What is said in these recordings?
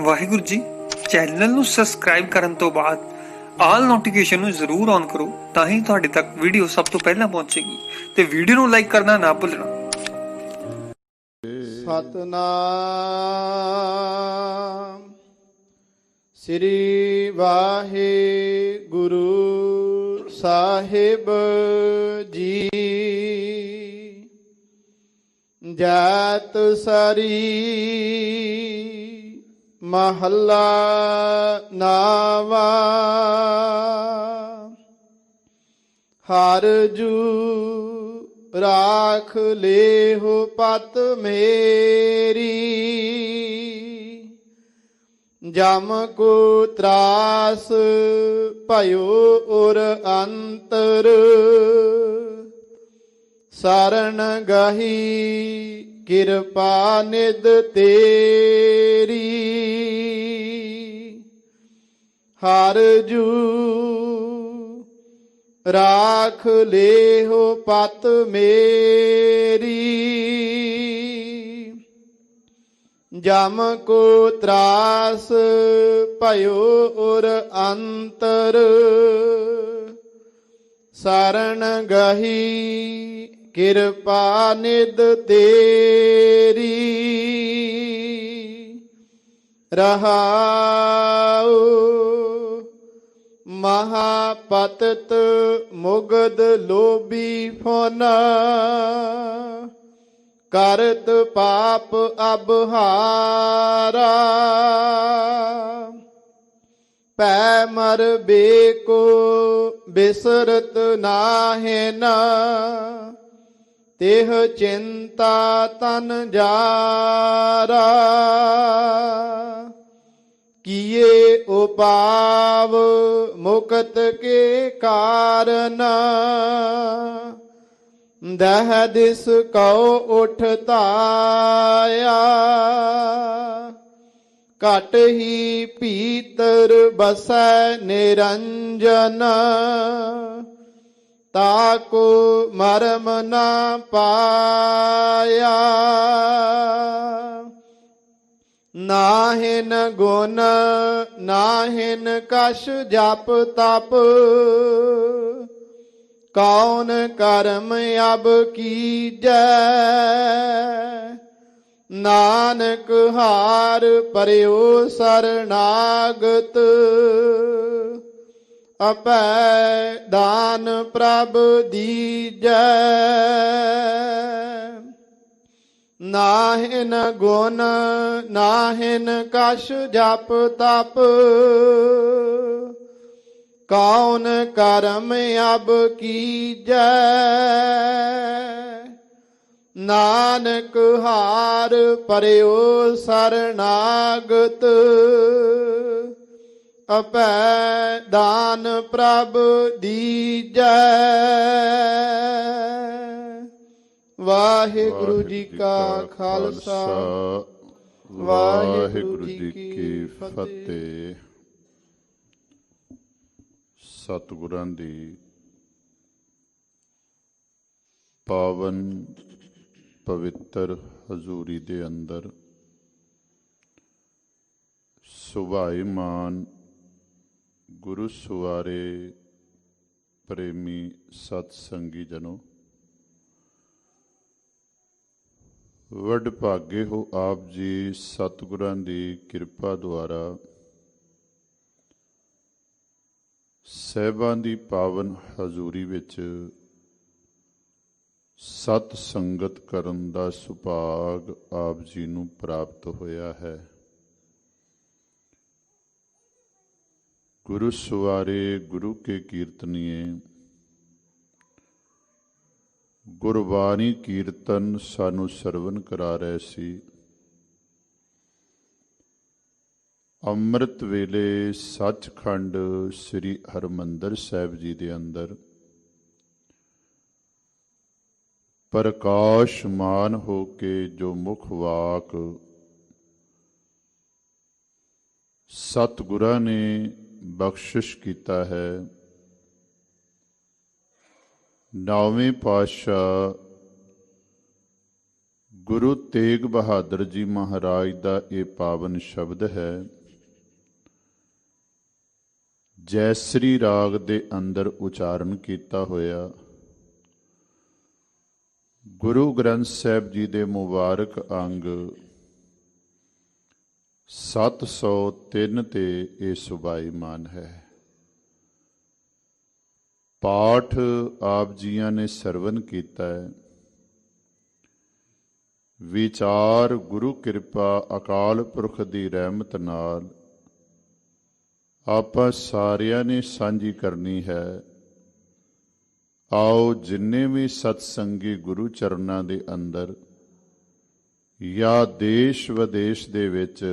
Waheguru ji. Channel ਨੂੰ subscribe ਕਰਨ ਤੋਂ ਬਾਅਦ ਆਲ ਨੋਟੀਫਿਕੇਸ਼ਨ ਨੂੰ ਜ਼ਰੂਰ ਔਨ ਕਰੋ, ਤਾਂ ਹੀ ਤੁਹਾਡੇ ਤੱਕ ਵੀਡੀਓ ਸਭ ਤੋਂ ਪਹਿਲਾਂ ਪਹੁੰਚੇਗੀ ਤੇ ਵੀਡੀਓ ਨੂੰ ਲਾਈਕ ਕਰਨਾ ਨਾ ਭੁੱਲਣਾ। ਸਤਨਾਮ ਸ੍ਰੀ ਵਾਹਿਗੁਰੂ ਸਾਹਿਬ ਜੀ। ਜਾਤ ਸਰੀ ਮਹੱਲਾ ਨਾਵਾ। ਹਰ ਜੂ ਰਾਖ ਲੇਹੁ ਪਤ ਮੇਰੀ। ਜਮ ਕੋ ਤਰਾਸ ਭਇਓ ਉਰ ਅੰਤਰ। ਸਰਣ ਗਹੀ ਕਿਰਪਾ ਨਿਧ ਤੇਰੀ। ਹਰ ਜੂ ਰਾਖ ਲੇਹੁ ਪਤ ਮੇਰੀ। ਜਮ ਕੋ ਤਰਾਸ ਭਇਓ ਉਰ ਅੰਤਰ। ਸਰਣ ਗਹੀ ਕਿਰਪਾ ਨਿਧ ਤੇਰੀ। ਰਹਾਉ ਮਹਾਪਤਿਤ ਮੁਗਧ ਲੋਭੀ ਫੁਨ। ਕਰਤ ਪਾਪ ਅਬਹਾਰਾ। ਪੈ ਮਰ ਬੇਕੋ ਬਿਸਰਤ ਨਾਹਿਨ। ਤਿਹ ਚਿੰਤਾ ਤਨ ਜਾਰਾ। ਕੀਏ ਉਪਾਵ ਮੁਕਤ ਕੇ ਕਾਰਨ। ਦਹ ਦਿਸ ਕਉ ਉਠ ਧਾਇਆ। ਘਟ ਹੀ ਭੀਤਰ ਬਸੈ ਨਿਰੰਜਨ। ਤਾਕੋ ਮਰਮ ਨਾ ਪਾਇਆ। ਨਾਹਿਨ ਗੁਣ ਨਾਹਿਨ ਕਛ ਜਪ ਤਪ। ਕੌਣ ਕਰਮ ਅਬ ਕੀਜੈ। ਨਾਨਕ ਹਾਰ ਪਰਿਓ ਸਰਨਾਗਤ। ਅਪੈ ਦਾਨ ਪ੍ਰਭ ਦੀਜੈ। ਨਾਹਿਨ ਗੁਣ ਨਾਹਿਨ ਕਛ ਜਪ ਤਪ। ਕੌਣ ਕਰਮ ਅਬ ਕੀਜੈ। ਨਾਨਕ ਹਾਰ ਪਰਿਓ ਸਰਨਾਗਤ। ਅਪੈ ਦਾਨ ਪ੍ਰਭ ਦੀਜੈ। ਵਾਹਿਗੁਰੂ ਜੀ ਕਾ ਖਾਲਸਾ ਵਾਹਿਗੁਰੂ ਜੀ ਕੀ ਫਤਿਹ। ਸਤਿਗੁਰਾਂ ਦੀ ਪਾਵਨ ਪਵਿੱਤਰ ਹਜ਼ੂਰੀ ਦੇ ਅੰਦਰ ਸੁਭਾਈਮਾਨ ਗੁਰੂ ਸਵਾਰੇ ਪ੍ਰੇਮੀ ਸਤ ਸੰਗੀ ਜਨੋ, ਵੱਡ ਭਾਗੇ ਹੋ ਆਪ ਜੀ। ਸਤਿਗੁਰਾਂ ਦੀ ਕਿਰਪਾ ਦੁਆਰਾ ਸਾਹਿਬਾਂ ਦੀ ਪਾਵਨ ਹਜ਼ੂਰੀ ਵਿੱਚ ਸਤ ਸੰਗਤ ਕਰਨ ਦਾ ਸੁਭਾਗ ਆਪ ਜੀ ਨੂੰ ਪ੍ਰਾਪਤ ਹੋਇਆ ਹੈ। ਗੁਰੂ ਸਵਾਰੇ ਗੁਰੂ ਕੇ ਕੀਰਤਨੀਏ, ਗੁਰਬਾਣੀ ਕੀਰਤਨ ਸਾਨੂੰ ਸਰਵਨ ਕਰਾ ਰਹੇ ਸੀ। ਅੰਮ੍ਰਿਤ ਵੇਲੇ ਸੱਚਖੰਡ ਸ੍ਰੀ ਹਰਿਮੰਦਰ ਸਾਹਿਬ ਜੀ ਦੇ ਅੰਦਰ ਪ੍ਰਕਾਸ਼ਮਾਨ ਹੋ ਕੇ ਜੋ ਮੁਖ ਵਾਕ ਸਤਿਗੁਰਾਂ ਨੇ ਬਖਸ਼ਿਸ਼ ਕੀਤਾ ਹੈ, ਨੌਵੇਂ ਪਾਤਸ਼ਾਹ ਗੁਰੂ ਤੇਗ ਬਹਾਦਰ ਜੀ ਮਹਾਰਾਜ ਦਾ ਇਹ ਪਾਵਨ ਸ਼ਬਦ ਹੈ। ਜੈਸਰੀ ਰਾਗ ਦੇ ਅੰਦਰ ਉਚਾਰਨ ਕੀਤਾ ਹੋਇਆ ਗੁਰੂ ਗ੍ਰੰਥ ਸਾਹਿਬ ਜੀ ਦੇ ਮੁਬਾਰਕ ਅੰਗ 703 ਤੇ ਇਹ ਸੁਭਾਈਮਾਨ ਹੈ। ਪਾਠ ਆਪ ਜੀਆਂ ਨੇ ਸਰਵਨ ਕੀਤਾ ਹੈ। ਵਿਚਾਰ ਗੁਰੂ ਕਿਰਪਾ ਅਕਾਲ ਪੁਰਖ ਦੀ ਰਹਿਮਤ ਨਾਲ ਆਪਾਂ ਸਾਰਿਆਂ ਨੇ ਸਾਂਝੀ ਕਰਨੀ ਹੈ। ਆਓ ਜਿੰਨੇ ਵੀ ਸਤਸੰਗੀ ਗੁਰੂ ਚਰਨਾਂ ਦੇ ਅੰਦਰ ਜਾਂ ਦੇਸ਼ ਵਿਦੇਸ਼ ਦੇ ਵਿੱਚ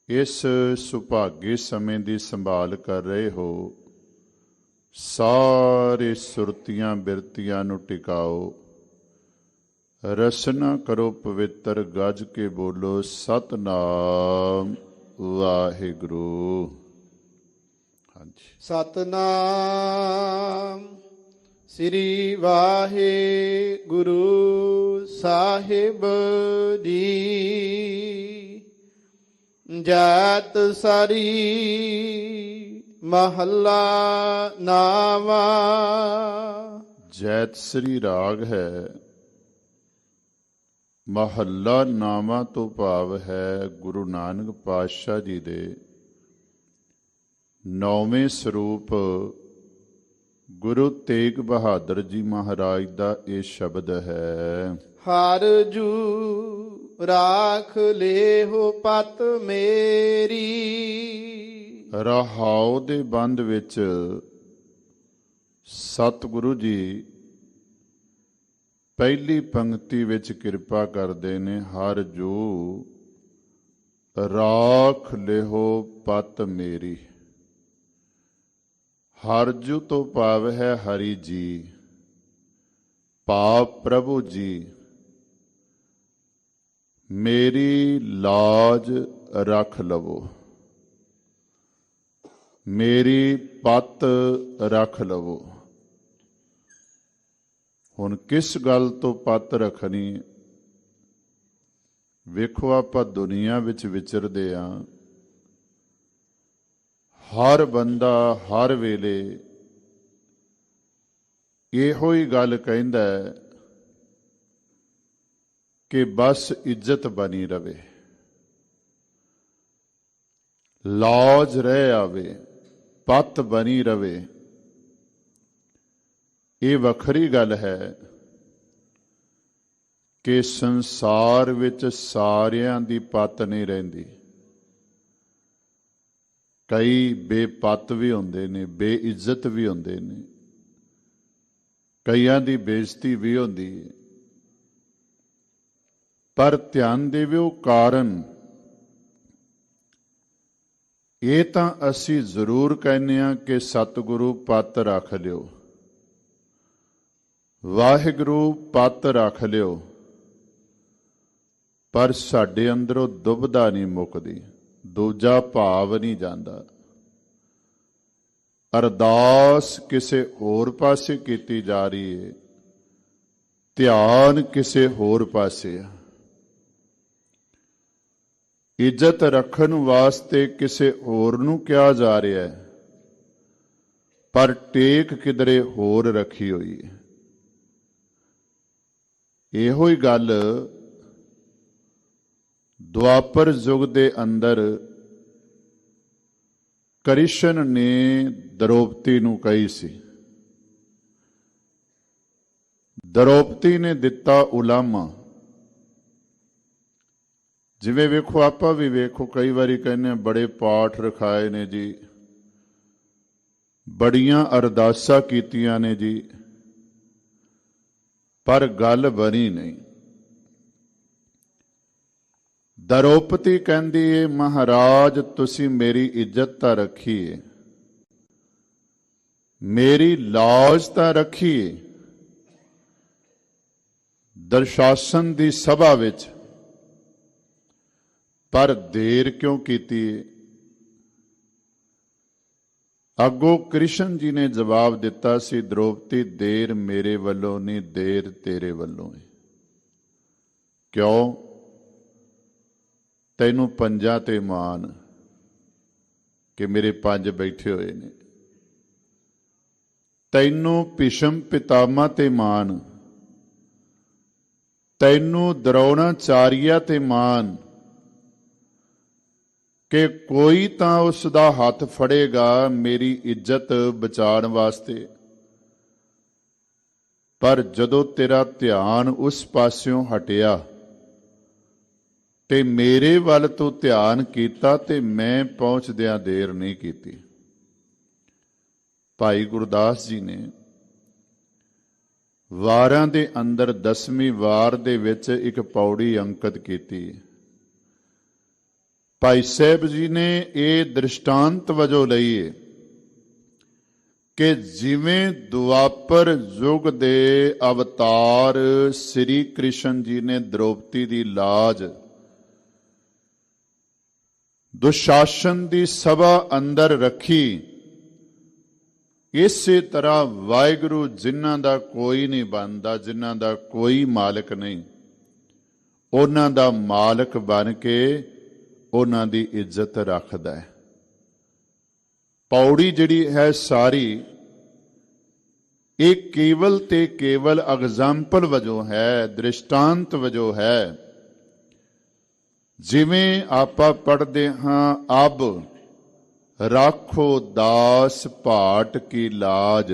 ਇਸ ਸੁਭਾਗੇ ਸਮੇਂ ਦੀ ਸੰਭਾਲ ਕਰ ਰਹੇ ਹੋ, ਸਾਰੇ ਸੁਰਤੀਆਂ ਬਿਰਤੀਆਂ ਨੂੰ ਟਿਕਾਓ, ਰਸਨਾ ਕਰੋ ਪਵਿੱਤਰ, ਗੱਜ ਕੇ ਬੋਲੋ ਸਤਿਨਾਮ ਵਾਹਿਗੁਰੂ। ਹਾਂਜੀ। ਸਤਨਾਮ ਸ੍ਰੀ ਵਾਹਿਗੁਰੂ ਸਾਹਿਬ ਜੀ। ਜੈਤ ਸਰੀ ਮਹੱਲਾ ਨਾਵਾ। ਜੈਤ ਸ੍ਰੀ ਰਾਗ ਹੈ। ਮਹੱਲਾ ਨਾਵਾਂ ਤੋਂ ਭਾਵ ਹੈ ਗੁਰੂ ਨਾਨਕ ਪਾਤਸ਼ਾਹ ਜੀ ਦੇ 9ਵੇਂ ਸਰੂਪ ਗੁਰੂ ਤੇਗ ਬਹਾਦਰ ਜੀ ਮਹਾਰਾਜ ਦਾ ਇਹ ਸ਼ਬਦ ਹੈ। ਹਰ ਜੂ ਰਾਖ ਲੇਹੁ ਪਤ ਮੇਰੀ। ਰਹਾਉ ਦੇ ਬੰਦ ਵਿੱਚ ਸਤਿਗੁਰੂ ਜੀ ਪਹਿਲੀ ਪੰਕਤੀ ਵਿੱਚ ਕਿਰਪਾ ਕਰਦੇ ਨੇ, ਹਰ ਜੂ ਰਾਖ ਲਿਹੋ ਪਤ ਮੇਰੀ। ਹਰ ਜੂ ਤੋਂ ਭਾਵ ਹੈ ਹਰੀ ਜੀ, ਪਾਪ ਪ੍ਰਭੂ ਜੀ, ਮੇਰੀ ਲਾਜ ਰੱਖ ਲਵੋ, ਮੇਰੀ ਪੱਤ ਰੱਖ ਲਵੋ। ਹੁਣ ਕਿਸ ਗੱਲ ਤੋਂ ਪੱਤ ਰੱਖਣੀ? ਵੇਖੋ, ਆਪਾਂ ਦੁਨੀਆ ਵਿੱਚ ਵਿਚਰਦੇ ਹਾਂ, ਹਰ ਬੰਦਾ ਹਰ ਵੇਲੇ ਇਹੋ ਹੀ ਗੱਲ ਕਹਿੰਦਾ ਹੈ ਕਿ ਬਸ ਇੱਜ਼ਤ ਬਣੀ ਰਵੇ, ਲਾਜ ਰਹਿ ਆਵੇ, ਪੱਤ ਬਣੀ ਰਵੇ। ਇਹ ਵੱਖਰੀ ਗੱਲ ਹੈ ਕਿ ਸੰਸਾਰ ਵਿੱਚ ਸਾਰਿਆਂ ਦੀ ਪੱਤ ਨਹੀਂ ਰਹਿੰਦੀ। ਕਈ ਬੇਪੱਤ ਵੀ ਹੁੰਦੇ ਨੇ, ਬੇਇੱਜ਼ਤ ਵੀ ਹੁੰਦੇ ਨੇ, ਕਈਆਂ ਦੀ ਬੇਇੱਜ਼ਤੀ ਵੀ ਹੁੰਦੀ ਹੈ। ਪਰ ਧਿਆਨ ਦੇਵੋ, ਕਾਰਨ ਇਹ ਤਾਂ ਅਸੀਂ ਜ਼ਰੂਰ ਕਹਿੰਦੇ ਹਾਂ ਕਿ ਸਤਿਗੁਰੂ ਪੱਤ ਰੱਖ ਲਿਓ, ਵਾਹਿਗੁਰੂ ਪੱਤ ਰੱਖ ਲਿਓ, ਪਰ ਸਾਡੇ ਅੰਦਰੋਂ ਦੁਬਦਾ ਨਹੀਂ ਮੁੱਕਦੀ, ਦੂਜਾ ਭਾਵ ਨਹੀਂ ਜਾਂਦਾ। ਅਰਦਾਸ ਕਿਸੇ ਹੋਰ ਪਾਸੇ ਕੀਤੀ ਜਾ ਰਹੀ ਹੈ, ਧਿਆਨ ਕਿਸੇ ਹੋਰ ਪਾਸੇ ਆ। ਇੱਜ਼ਤ ਰੱਖਣ ਵਾਸਤੇ ਕਿਸੇ ਹੋਰ ਨੂੰ ਕਿਹਾ ਜਾ ਰਿਹਾ ਹੈ, ਪਰ ਟੇਕ ਕਿਧਰੇ ਹੋਰ ਰੱਖੀ ਹੋਈ ਹੈ। ਇਹੋ ਹੀ ਗੱਲ ਦੁਆਪਰ ਯੁੱਗ ਦੇ ਅੰਦਰ ਕ੍ਰਿਸ਼ਨ ਨੇ ਦ੍ਰੋਪਦੀ ਨੂੰ ਕਹੀ ਸੀ। ਦ੍ਰੋਪਦੀ ਨੇ ਦਿੱਤਾ ਉਲਾਮਾ। ਜਿਵੇਂ ਵੇਖੋ, ਆਪਾਂ ਵੀ ਵੇਖੋ, ਕਈ ਵਾਰੀ ਕਹਿੰਦੇ ਬੜੇ ਪਾਠ ਰਖਾਏ ਨੇ ਜੀ, ਬੜੀਆਂ ਅਰਦਾਸਾਂ ਕੀਤੀਆਂ ਨੇ ਜੀ, ਪਰ ਗੱਲ ਬਣੀ ਨਹੀਂ। ਦ੍ਰੋਪਦੀ ਕਹਿੰਦੀ ਏ, ਮਹਾਰਾਜ ਤੁਸੀਂ ਮੇਰੀ ਇੱਜ਼ਤ ਤਾਂ ਰੱਖੀ ਏ, ਮੇਰੀ ਲਾਜ ਤਾਂ ਰੱਖੀ ਏ, ਦਰਸ਼ਾਸਨ ਦੀ ਸਭਾ ਵਿੱਚ, ਪਰ ਦੇਰ ਕਿਉਂ ਕੀਤੀ ਏ? ਅੱਗੋਂ ਕ੍ਰਿਸ਼ਨ ਜੀ ਨੇ ਜਵਾਬ ਦਿੱਤਾ ਸੀ, ਦ੍ਰੋਪਦੀ ਦੇਰ ਮੇਰੇ ਵੱਲੋਂ ਨਹੀਂ, ਦੇਰ ਤੇਰੇ ਵੱਲੋਂ ਹੈ। ਕਿਉਂ? ਤੈਨੂੰ ਪੰਜਾਂ ਤੇ ਮਾਣ ਕਿ ਮੇਰੇ ਪੰਜ ਬੈਠੇ ਹੋਏ ਨੇ। ਤੈਨੂੰ ਭੀਸ਼ਮ ਪਿਤਾਮਾ ਤੇ ਮਾਣ, ਤੈਨੂੰ ਦਰੋਣਾਚਾਰੀਆ ਤੇ ਮਾਣ ਕਿ ਕੋਈ ਤਾਂ ਉਸ ਦਾ ਹੱਥ ਫੜੇਗਾ ਮੇਰੀ ਇੱਜ਼ਤ ਬਚਾਉਣ ਵਾਸਤੇ। ਪਰ ਜਦੋਂ ਤੇਰਾ ਧਿਆਨ ਉਸ ਪਾਸਿਓਂ ਹਟਿਆ ਤੇ ਮੇਰੇ ਵੱਲ ਤੋਂ ਧਿਆਨ ਕੀਤਾ ਤੇ ਮੈਂ ਪਹੁੰਚਦਿਆਂ ਦੇਰ ਨਹੀਂ ਕੀਤੀ। ਭਾਈ ਗੁਰਦਾਸ ਜੀ ਨੇ ਵਾਰਾਂ ਦੇ ਅੰਦਰ 10ਵੀਂ ਵਾਰ ਦੇ ਵਿੱਚ ਇੱਕ ਪੌੜੀ ਅੰਕਿਤ ਕੀਤੀ। ਭਾਈ ਸਾਹਿਬ ਜੀ ਨੇ ਇਹ ਦ੍ਰਿਸ਼ਟਾਂਤ ਵਜੋਂ ਲਈ ਹੈ ਕਿ ਜਿਵੇਂ ਦੁਆਪਰ ਯੁੱਗ ਦੇ ਅਵਤਾਰ ਸ੍ਰੀ ਕ੍ਰਿਸ਼ਨ ਜੀ ਨੇ ਦ੍ਰੋਪਦੀ ਦੀ ਲਾਜ ਦੁਸ਼ਾਸਨ ਦੀ ਸਭਾ ਅੰਦਰ ਰੱਖੀ, ਇਸੇ ਤਰ੍ਹਾਂ ਵਾਹਿਗੁਰੂ ਜਿਨ੍ਹਾਂ ਦਾ ਕੋਈ ਨਹੀਂ ਬਣਦਾ, ਜਿਨ੍ਹਾਂ ਦਾ ਕੋਈ ਮਾਲਕ ਨਹੀਂ, ਉਹਨਾਂ ਦਾ ਮਾਲਕ ਬਣ ਕੇ ਉਹਨਾਂ ਦੀ ਇੱਜ਼ਤ ਰੱਖਦਾ ਹੈ। ਪੌੜੀ ਜਿਹੜੀ ਹੈ ਸਾਰੀ ਇਹ ਕੇਵਲ ਤੇ ਕੇਵਲ ਐਗਜ਼ਾਮਪਲ ਵਜੋਂ ਹੈ, ਦ੍ਰਿਸ਼ਟਾਂਤ ਵਜੋਂ ਹੈ। ਜਿਵੇਂ ਆਪਾਂ ਪੜ੍ਹਦੇ ਹਾਂ, ਅਬ ਰਾਖੋ ਦਾਸ ਭਾਟ ਕੀ ਲਾਜ,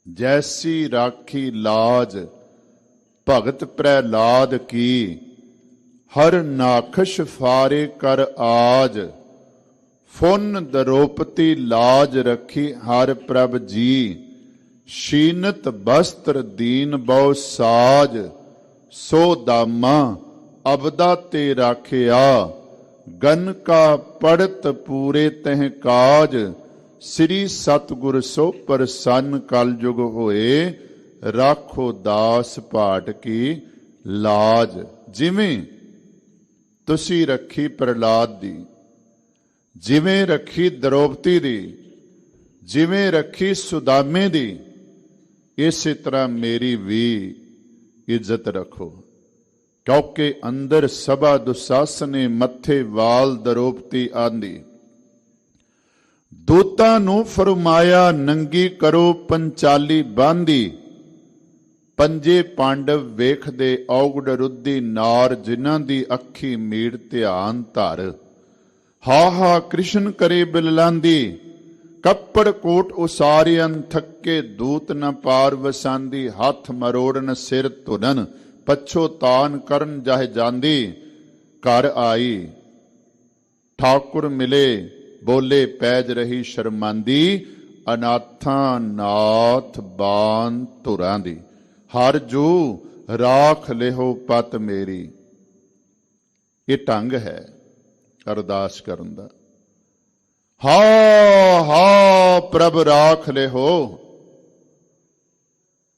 ਜੈਸੀ ਰਾਖੀ ਲਾਜ ਭਗਤ ਪ੍ਰਹਿਲਾਦ ਕੀ, ਹਰ ਨਾਖਸ਼ ਫਾਰੇ ਕਰ ਆਜ, ਫੁਨ ਦਰੋਪਤੀ ਲਾਜ ਰੱਖੀ ਹਰ ਪ੍ਰਭ ਜੀ, ਸ਼ੀਨਤ ਬਸਤਰ ਦੀਨ ਬਹੁ ਸਾਜ, ਸੋ ਦਾਮਾ ਅਬਦਾ ਤੇ ਰਾਖਿਆ, ਗਨ ਕਾ ਪੜਤ ਪੂਰੇ ਤਹਿ ਕਾਜ, ਸ੍ਰੀ ਸਤਿਗੁਰ ਸੋ ਪ੍ਰਸੰਨ ਕਲ ਯੁਗ ਹੋਏ, ਰਾਖੋ ਦਾਸ ਭਾਟ ਕੀ ਲਾਜ। ਜਿਵੇਂ ਤੁਸੀਂ ਰੱਖੀ ਪ੍ਰਹਿਲਾਦ ਦੀ, ਜਿਵੇਂ ਰੱਖੀ ਦ੍ਰੋਪਦੀ ਦੀ, ਜਿਵੇਂ ਰੱਖੀ ਸੁਦਾਮੇ ਦੀ, ਇਸੇ ਤਰ੍ਹਾਂ ਮੇਰੀ ਵੀ ਇੱਜ਼ਤ ਰੱਖੋ। ਕਿਉਂਕਿ ਅੰਦਰ ਸਭਾ ਦੁਸ਼ਾਸਨੇ ਮੱਥੇ ਵਾਲ ਦਰੋਪਤੀ ਆਂਦੀ, ਦੂਤਾਂ ਨੂੰ ਫਰਮਾਇਆ ਨੰਗੀ ਕਰੋ ਪੰਚਾਲੀ ਬਾਂਦੀ, ਪੰਜੇ ਪਾਂਡਵ ਵੇਖਦੇ ਔਗੜ ਰੁੱਧੀ ਨਾਰ, ਜਿਨ੍ਹਾਂ ਦੀ ਅੱਖੀ ਮੀੜ ਧਿਆਨ ਧਰ, ਹਾ ਹਾ ਕ੍ਰਿਸ਼ਨ ਕਰੇ ਬਿਲਲਾਂਦੀ, ਕੱਪੜ ਕੋਟ ਉਸਾਰਿਅਨ ਥੱਕੇ ਦੂਤ ਨ ਪਾਰ ਵਸਾਂਦੀ, ਹੱਥ ਮਰੋੜਨ ਸਿਰ ਧੁਨਨ ਪੱਛੋ ਤਾਨ ਕਰਨ ਜਾਹਿ ਜਾਂਦੀ, ਘਰ ਆਈ ਠਾਕੁਰ ਮਿਲੇ ਬੋਲੇ ਪੈਜ ਰਹੀ ਸ਼ਰਮਾਂਦੀ, ਅਨਾਥਾਂ ਨਾਥ ਬਾਨ ਧੁਰਾਂ ਦੀ, ਹਰ ਜੂ ਰਾਖ ਲਿਹੋ ਪਤ ਮੇਰੀ। ਇਹ ਢੰਗ ਹੈ ਅਰਦਾਸ ਕਰਨ ਦਾ। ਹਾ ਹਾ ਪ੍ਰਭ ਰਾਖ ਲਿਹੋ,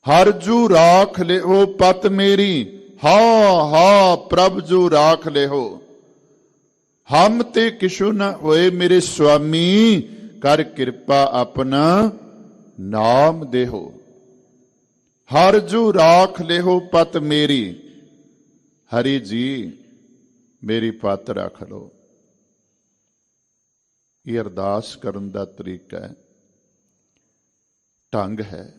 ਹਰ ਜੂ ਰਾਖ ਲਿਹੋ ਪਤ ਮੇਰੀ, ਹਾ ਹਾ ਪ੍ਰਭ ਜੂ ਰਾਖ ਲਿਹੋ, ਹਮ ਤੇ ਕਿਛੁ ਨ ਹੋਏ ਮੇਰੇ ਸੁਆਮੀ, ਕਰ ਕਿਰਪਾ ਆਪਣਾ ਨਾਮ ਦੇਹੋ, ਹਰ ਜੂ ਰਾਖ ਲਿਹੋ ਪਤ ਮੇਰੀ, ਹਰੀ ਜੀ ਮੇਰੀ ਪਤ ਰੱਖ ਲੋ। ਇਹ ਅਰਦਾਸ ਕਰਨ ਦਾ ਤਰੀਕਾ ਹੈ, ਢੰਗ ਹੈ।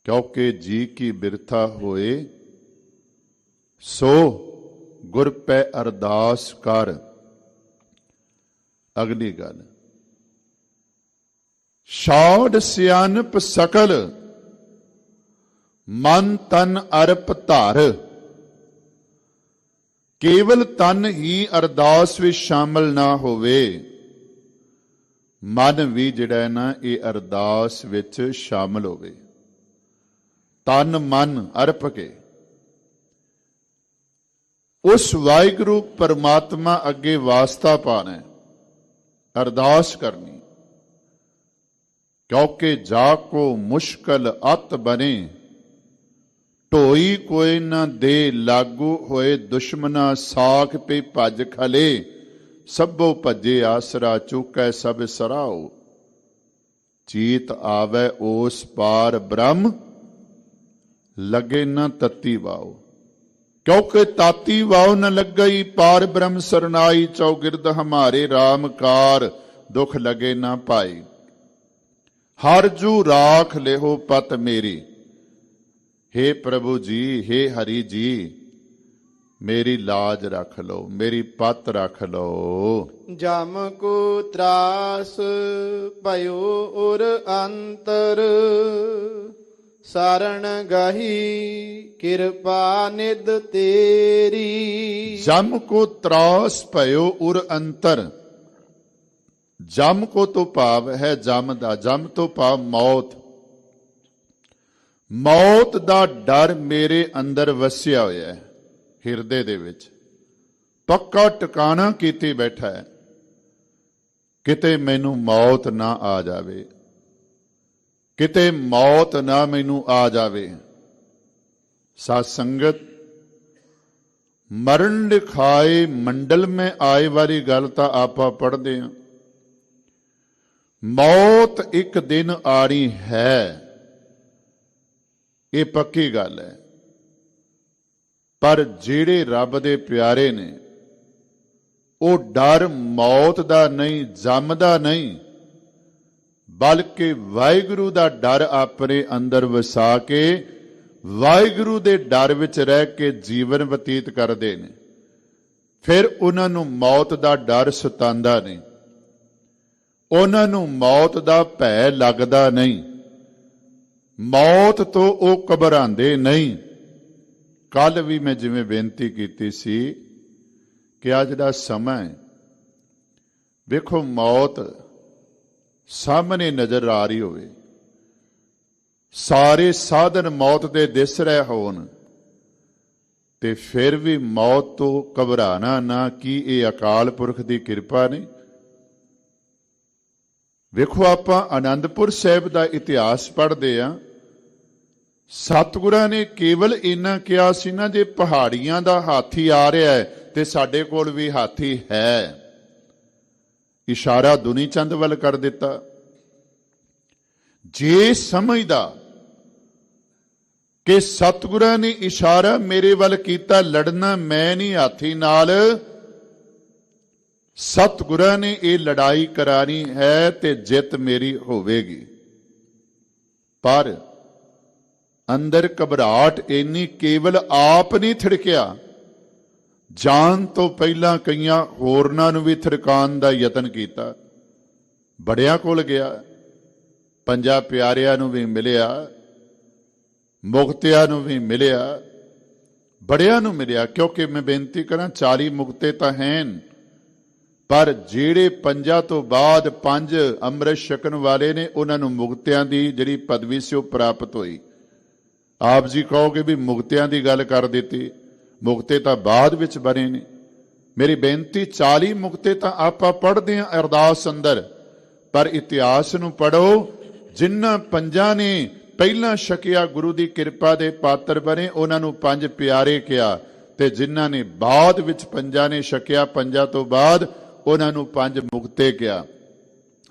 ਕਿਉਂਕਿ ਜੀ ਕੀ ਬਿਰਥਾ ਹੋਏ ਸੋ ਗੁਰ ਪੈ ਅਰਦਾਸ ਕਰ। ਅਗਲੀ ਗੱਲ, ਛਾੜ ਸਿਆਣਪ ਸਕਲ, ਮਨ ਤਨ ਅਰਪ ਧਰ। ਕੇਵਲ ਤਨ ਹੀ ਅਰਦਾਸ ਵਿੱਚ ਸ਼ਾਮਲ ਨਾ ਹੋਵੇ, ਮਨ ਵੀ ਜਿਹੜਾ ਹੈ ਨਾ ਇਹ ਅਰਦਾਸ ਵਿੱਚ ਸ਼ਾਮਲ ਹੋਵੇ। ਤਨ ਮਨ ਅਰਪ ਕੇ ਉਸ ਵਾਹਿਗੁਰੂ ਪਰਮਾਤਮਾ ਅੱਗੇ ਵਾਸਤਾ ਪਾਣਾ, ਅਰਦਾਸ ਕਰਨੀ। ਕਿਉਂਕਿ ਜਾ ਕੋ ਮੁਸ਼ਕਲ ਅਤ ਬਨੇ, ਢੋਈ ਕੋਈ ਨਾ ਦੇ ਲਾਗੂ ਹੋਏ, ਦੁਸ਼ਮਨਾ ਸਾਖ ਪੇ ਭੱਜ ਖਲੇ, ਸਭੋ ਭੱਜੇ ਆਸਰਾ ਚੁਕੈ ਸਭ ਸਰਾਓ, ਚੀਤ ਆਵੈ ਉਸ ਪਾਰ ਬ੍ਰਹਮ, ਲਗੇ ਨਾ ਤਤੀ ਵਾਓ। क्योंकि ताती वाव न लग गई, पार ब्रह्म सरनाई, चौगिर्द हमारे राम कार, दुख लगे ना पाई। हर जू राख लेहो पत मेरी, हे प्रभु जी, हे हरि जी, मेरी लाज रख लो, मेरी पत रख लो। जम को त्रास भयो उर अंतर, सारण गही कृपा निध तेरी। जम को त्रास भयो उर अंतर, जम को तो भाव है जम दा, जम तो भाव मौत। मौत दा डर मेरे अंदर वसिया होया है, ਹਿਰਦੇ ਦੇ ਵਿੱਚ ਪੱਕਾ ਟਿਕਾਣਾ ਕੀਤੀ ਬੈਠਾ ਹੈ। ਕਿਤੇ ਮੈਨੂੰ ਮੌਤ ਨਾ ਆ ਜਾਵੇ, ਕਿਤੇ ਮੌਤ ਨਾ ਮੈਨੂੰ ਆ ਜਾਵੇ। ਸਾਧ ਸੰਗਤ, ਮਰਨ ਲਿਖਾਏ ਮੰਡਲ ਮੈਂ ਆਏ ਵਾਲੀ ਗੱਲ ਤਾਂ ਆਪਾਂ ਪੜ੍ਹਦੇ ਹਾਂ। ਮੌਤ ਇੱਕ ਦਿਨ ਆਣੀ ਹੈ, ਇਹ ਪੱਕੀ ਗੱਲ ਹੈ। ਪਰ ਜਿਹੜੇ ਰੱਬ ਦੇ ਪਿਆਰੇ ਨੇ, ਉਹ ਡਰ ਮੌਤ ਦਾ ਨਹੀਂ, ਜਮ ਦਾ ਨਹੀਂ, ਬਲਕਿ ਵਾਹਿਗੁਰੂ ਦਾ ਡਰ ਆਪਣੇ ਅੰਦਰ ਵਸਾ ਕੇ ਵਾਹਿਗੁਰੂ ਦੇ ਡਰ ਵਿੱਚ ਰਹਿ ਕੇ ਜੀਵਨ ਬਤੀਤ ਕਰਦੇ ਨੇ। ਫਿਰ ਉਹਨਾਂ ਨੂੰ ਮੌਤ ਦਾ ਡਰ ਸਤਾਉਂਦਾ ਨਹੀਂ, ਉਹਨਾਂ ਨੂੰ ਮੌਤ ਦਾ ਭੈ ਲੱਗਦਾ ਨਹੀਂ, ਮੌਤ ਤੋਂ ਉਹ ਘਬਰਾਉਂਦੇ ਨਹੀਂ। ਕੱਲ ਵੀ ਮੈਂ ਜਿਵੇਂ ਬੇਨਤੀ ਕੀਤੀ ਸੀ ਕਿ ਆ ਜਿਹੜਾ ਸਮਾਂ ਹੈ, ਵੇਖੋ ਮੌਤ ਸਾਹਮਣੇ ਨਜ਼ਰ ਆ ਰਹੀ ਹੋਵੇ, ਸਾਰੇ ਸਾਧਨ ਮੌਤ ਦੇ ਦਿਸ ਰਹੇ ਹੋਣ, ਤੇ ਫਿਰ ਵੀ ਮੌਤ ਤੋਂ ਘਬਰਾਣਾ ਨਾ। ਕੀ ਇਹ ਅਕਾਲ ਪੁਰਖ ਦੀ ਕਿਰਪਾ ਨਹੀਂ? ਵੇਖੋ ਆਪਾਂ ਆਨੰਦਪੁਰ ਸਾਹਿਬ ਦਾ ਇਤਿਹਾਸ ਪੜ੍ਹਦੇ ਹਾਂ। ਸਤਿਗੁਰਾਂ ਨੇ ਕੇਵਲ ਇੰਨਾ ਕਿਹਾ ਸੀ ਨਾ, ਜੇ ਪਹਾੜੀਆਂ ਦਾ ਹਾਥੀ ਆ ਰਿਹਾ ਹੈ ਤੇ ਸਾਡੇ ਕੋਲ ਵੀ ਹਾਥੀ ਹੈ। ਇਸ਼ਾਰਾ ਦੁਨੀ ਚੰਦ ਵੱਲ ਕਰ ਦਿੱਤਾ। ਜੇ ਸਮਝਦਾ ਕਿ ਸਤਿਗੁਰਾਂ ਨੇ ਇਸ਼ਾਰਾ ਮੇਰੇ ਵੱਲ ਕੀਤਾ, ਲੜਨਾ ਮੈਂ ਨਹੀਂ ਹਾਥੀ ਨਾਲ, ਸਤਿਗੁਰਾਂ ਨੇ ਇਹ ਲੜਾਈ ਕਰਾਣੀ ਹੈ ਤੇ ਜਿੱਤ ਮੇਰੀ ਹੋਵੇਗੀ। ਪਰ ਅੰਦਰ ਘਬਰਾਹਟ ਇੰਨੀ, ਕੇਵਲ ਆਪ ਨਹੀਂ ਥਿੜਕਿਆ, ਜਾਣ ਤੋਂ ਪਹਿਲਾਂ ਕਈਆਂ ਹੋਰਨਾਂ ਨੂੰ ਵੀ ਥਿੜਕਾਉਣ ਦਾ ਯਤਨ ਕੀਤਾ। ਬੜਿਆਂ ਕੋਲ ਗਿਆ, ਪੰਜਾਂ ਪਿਆਰਿਆਂ ਨੂੰ ਵੀ ਮਿਲਿਆ, ਮੁਕਤਿਆਂ ਨੂੰ ਵੀ ਮਿਲਿਆ, ਬੜਿਆਂ ਨੂੰ ਮਿਲਿਆ। ਕਿਉਂਕਿ ਮੈਂ ਬੇਨਤੀ ਕਰਾਂ, 40 ਮੁਕਤੇ ਤਾਂ ਹਨ, ਪਰ ਜਿਹੜੇ ਪੰਜਾਂ ਤੋਂ ਬਾਅਦ 5 ਅੰਮ੍ਰਿਤ ਛਕਣ ਵਾਲੇ ਨੇ, ਉਹਨਾਂ ਨੂੰ ਮੁਕਤਿਆਂ ਦੀ ਜਿਹੜੀ ਪਦਵੀ ਸੀ ਉਹ ਪ੍ਰਾਪਤ ਹੋਈ। ਆਪ ਜੀ ਕਹੋਗੇ ਵੀ ਮੁਕਤਿਆਂ ਦੀ ਗੱਲ ਕਰ ਦਿੱਤੀ, ਮੁਕਤੇ ਤਾਂ ਬਾਅਦ ਵਿੱਚ ਬਣੇ ਨੇ। ਮੇਰੀ ਬੇਨਤੀ, 40 ਮੁਕਤੇ ਤਾਂ ਆਪਾਂ ਪੜ੍ਹਦੇ ਹਾਂ ਅਰਦਾਸ ਅੰਦਰ, ਪਰ ਇਤਿਹਾਸ ਨੂੰ ਪੜ੍ਹੋ। ਜਿਨ੍ਹਾਂ ਪੰਜਾਂ ਨੇ ਪਹਿਲਾਂ ਛਕਿਆ, ਗੁਰੂ ਦੀ ਕਿਰਪਾ ਦੇ ਪਾਤਰ ਬਣੇ, ਉਹਨਾਂ ਨੂੰ 5 ਪਿਆਰੇ ਕਿਹਾ, ਤੇ ਜਿਨ੍ਹਾਂ ਨੇ ਬਾਅਦ ਵਿੱਚ ਪੰਜਾਂ ਨੇ ਛਕਿਆ, ਪੰਜਾਂ ਤੋਂ ਬਾਅਦ ਉਹਨਾਂ ਨੂੰ 5 ਮੁਕਤੇ ਕਿਹਾ।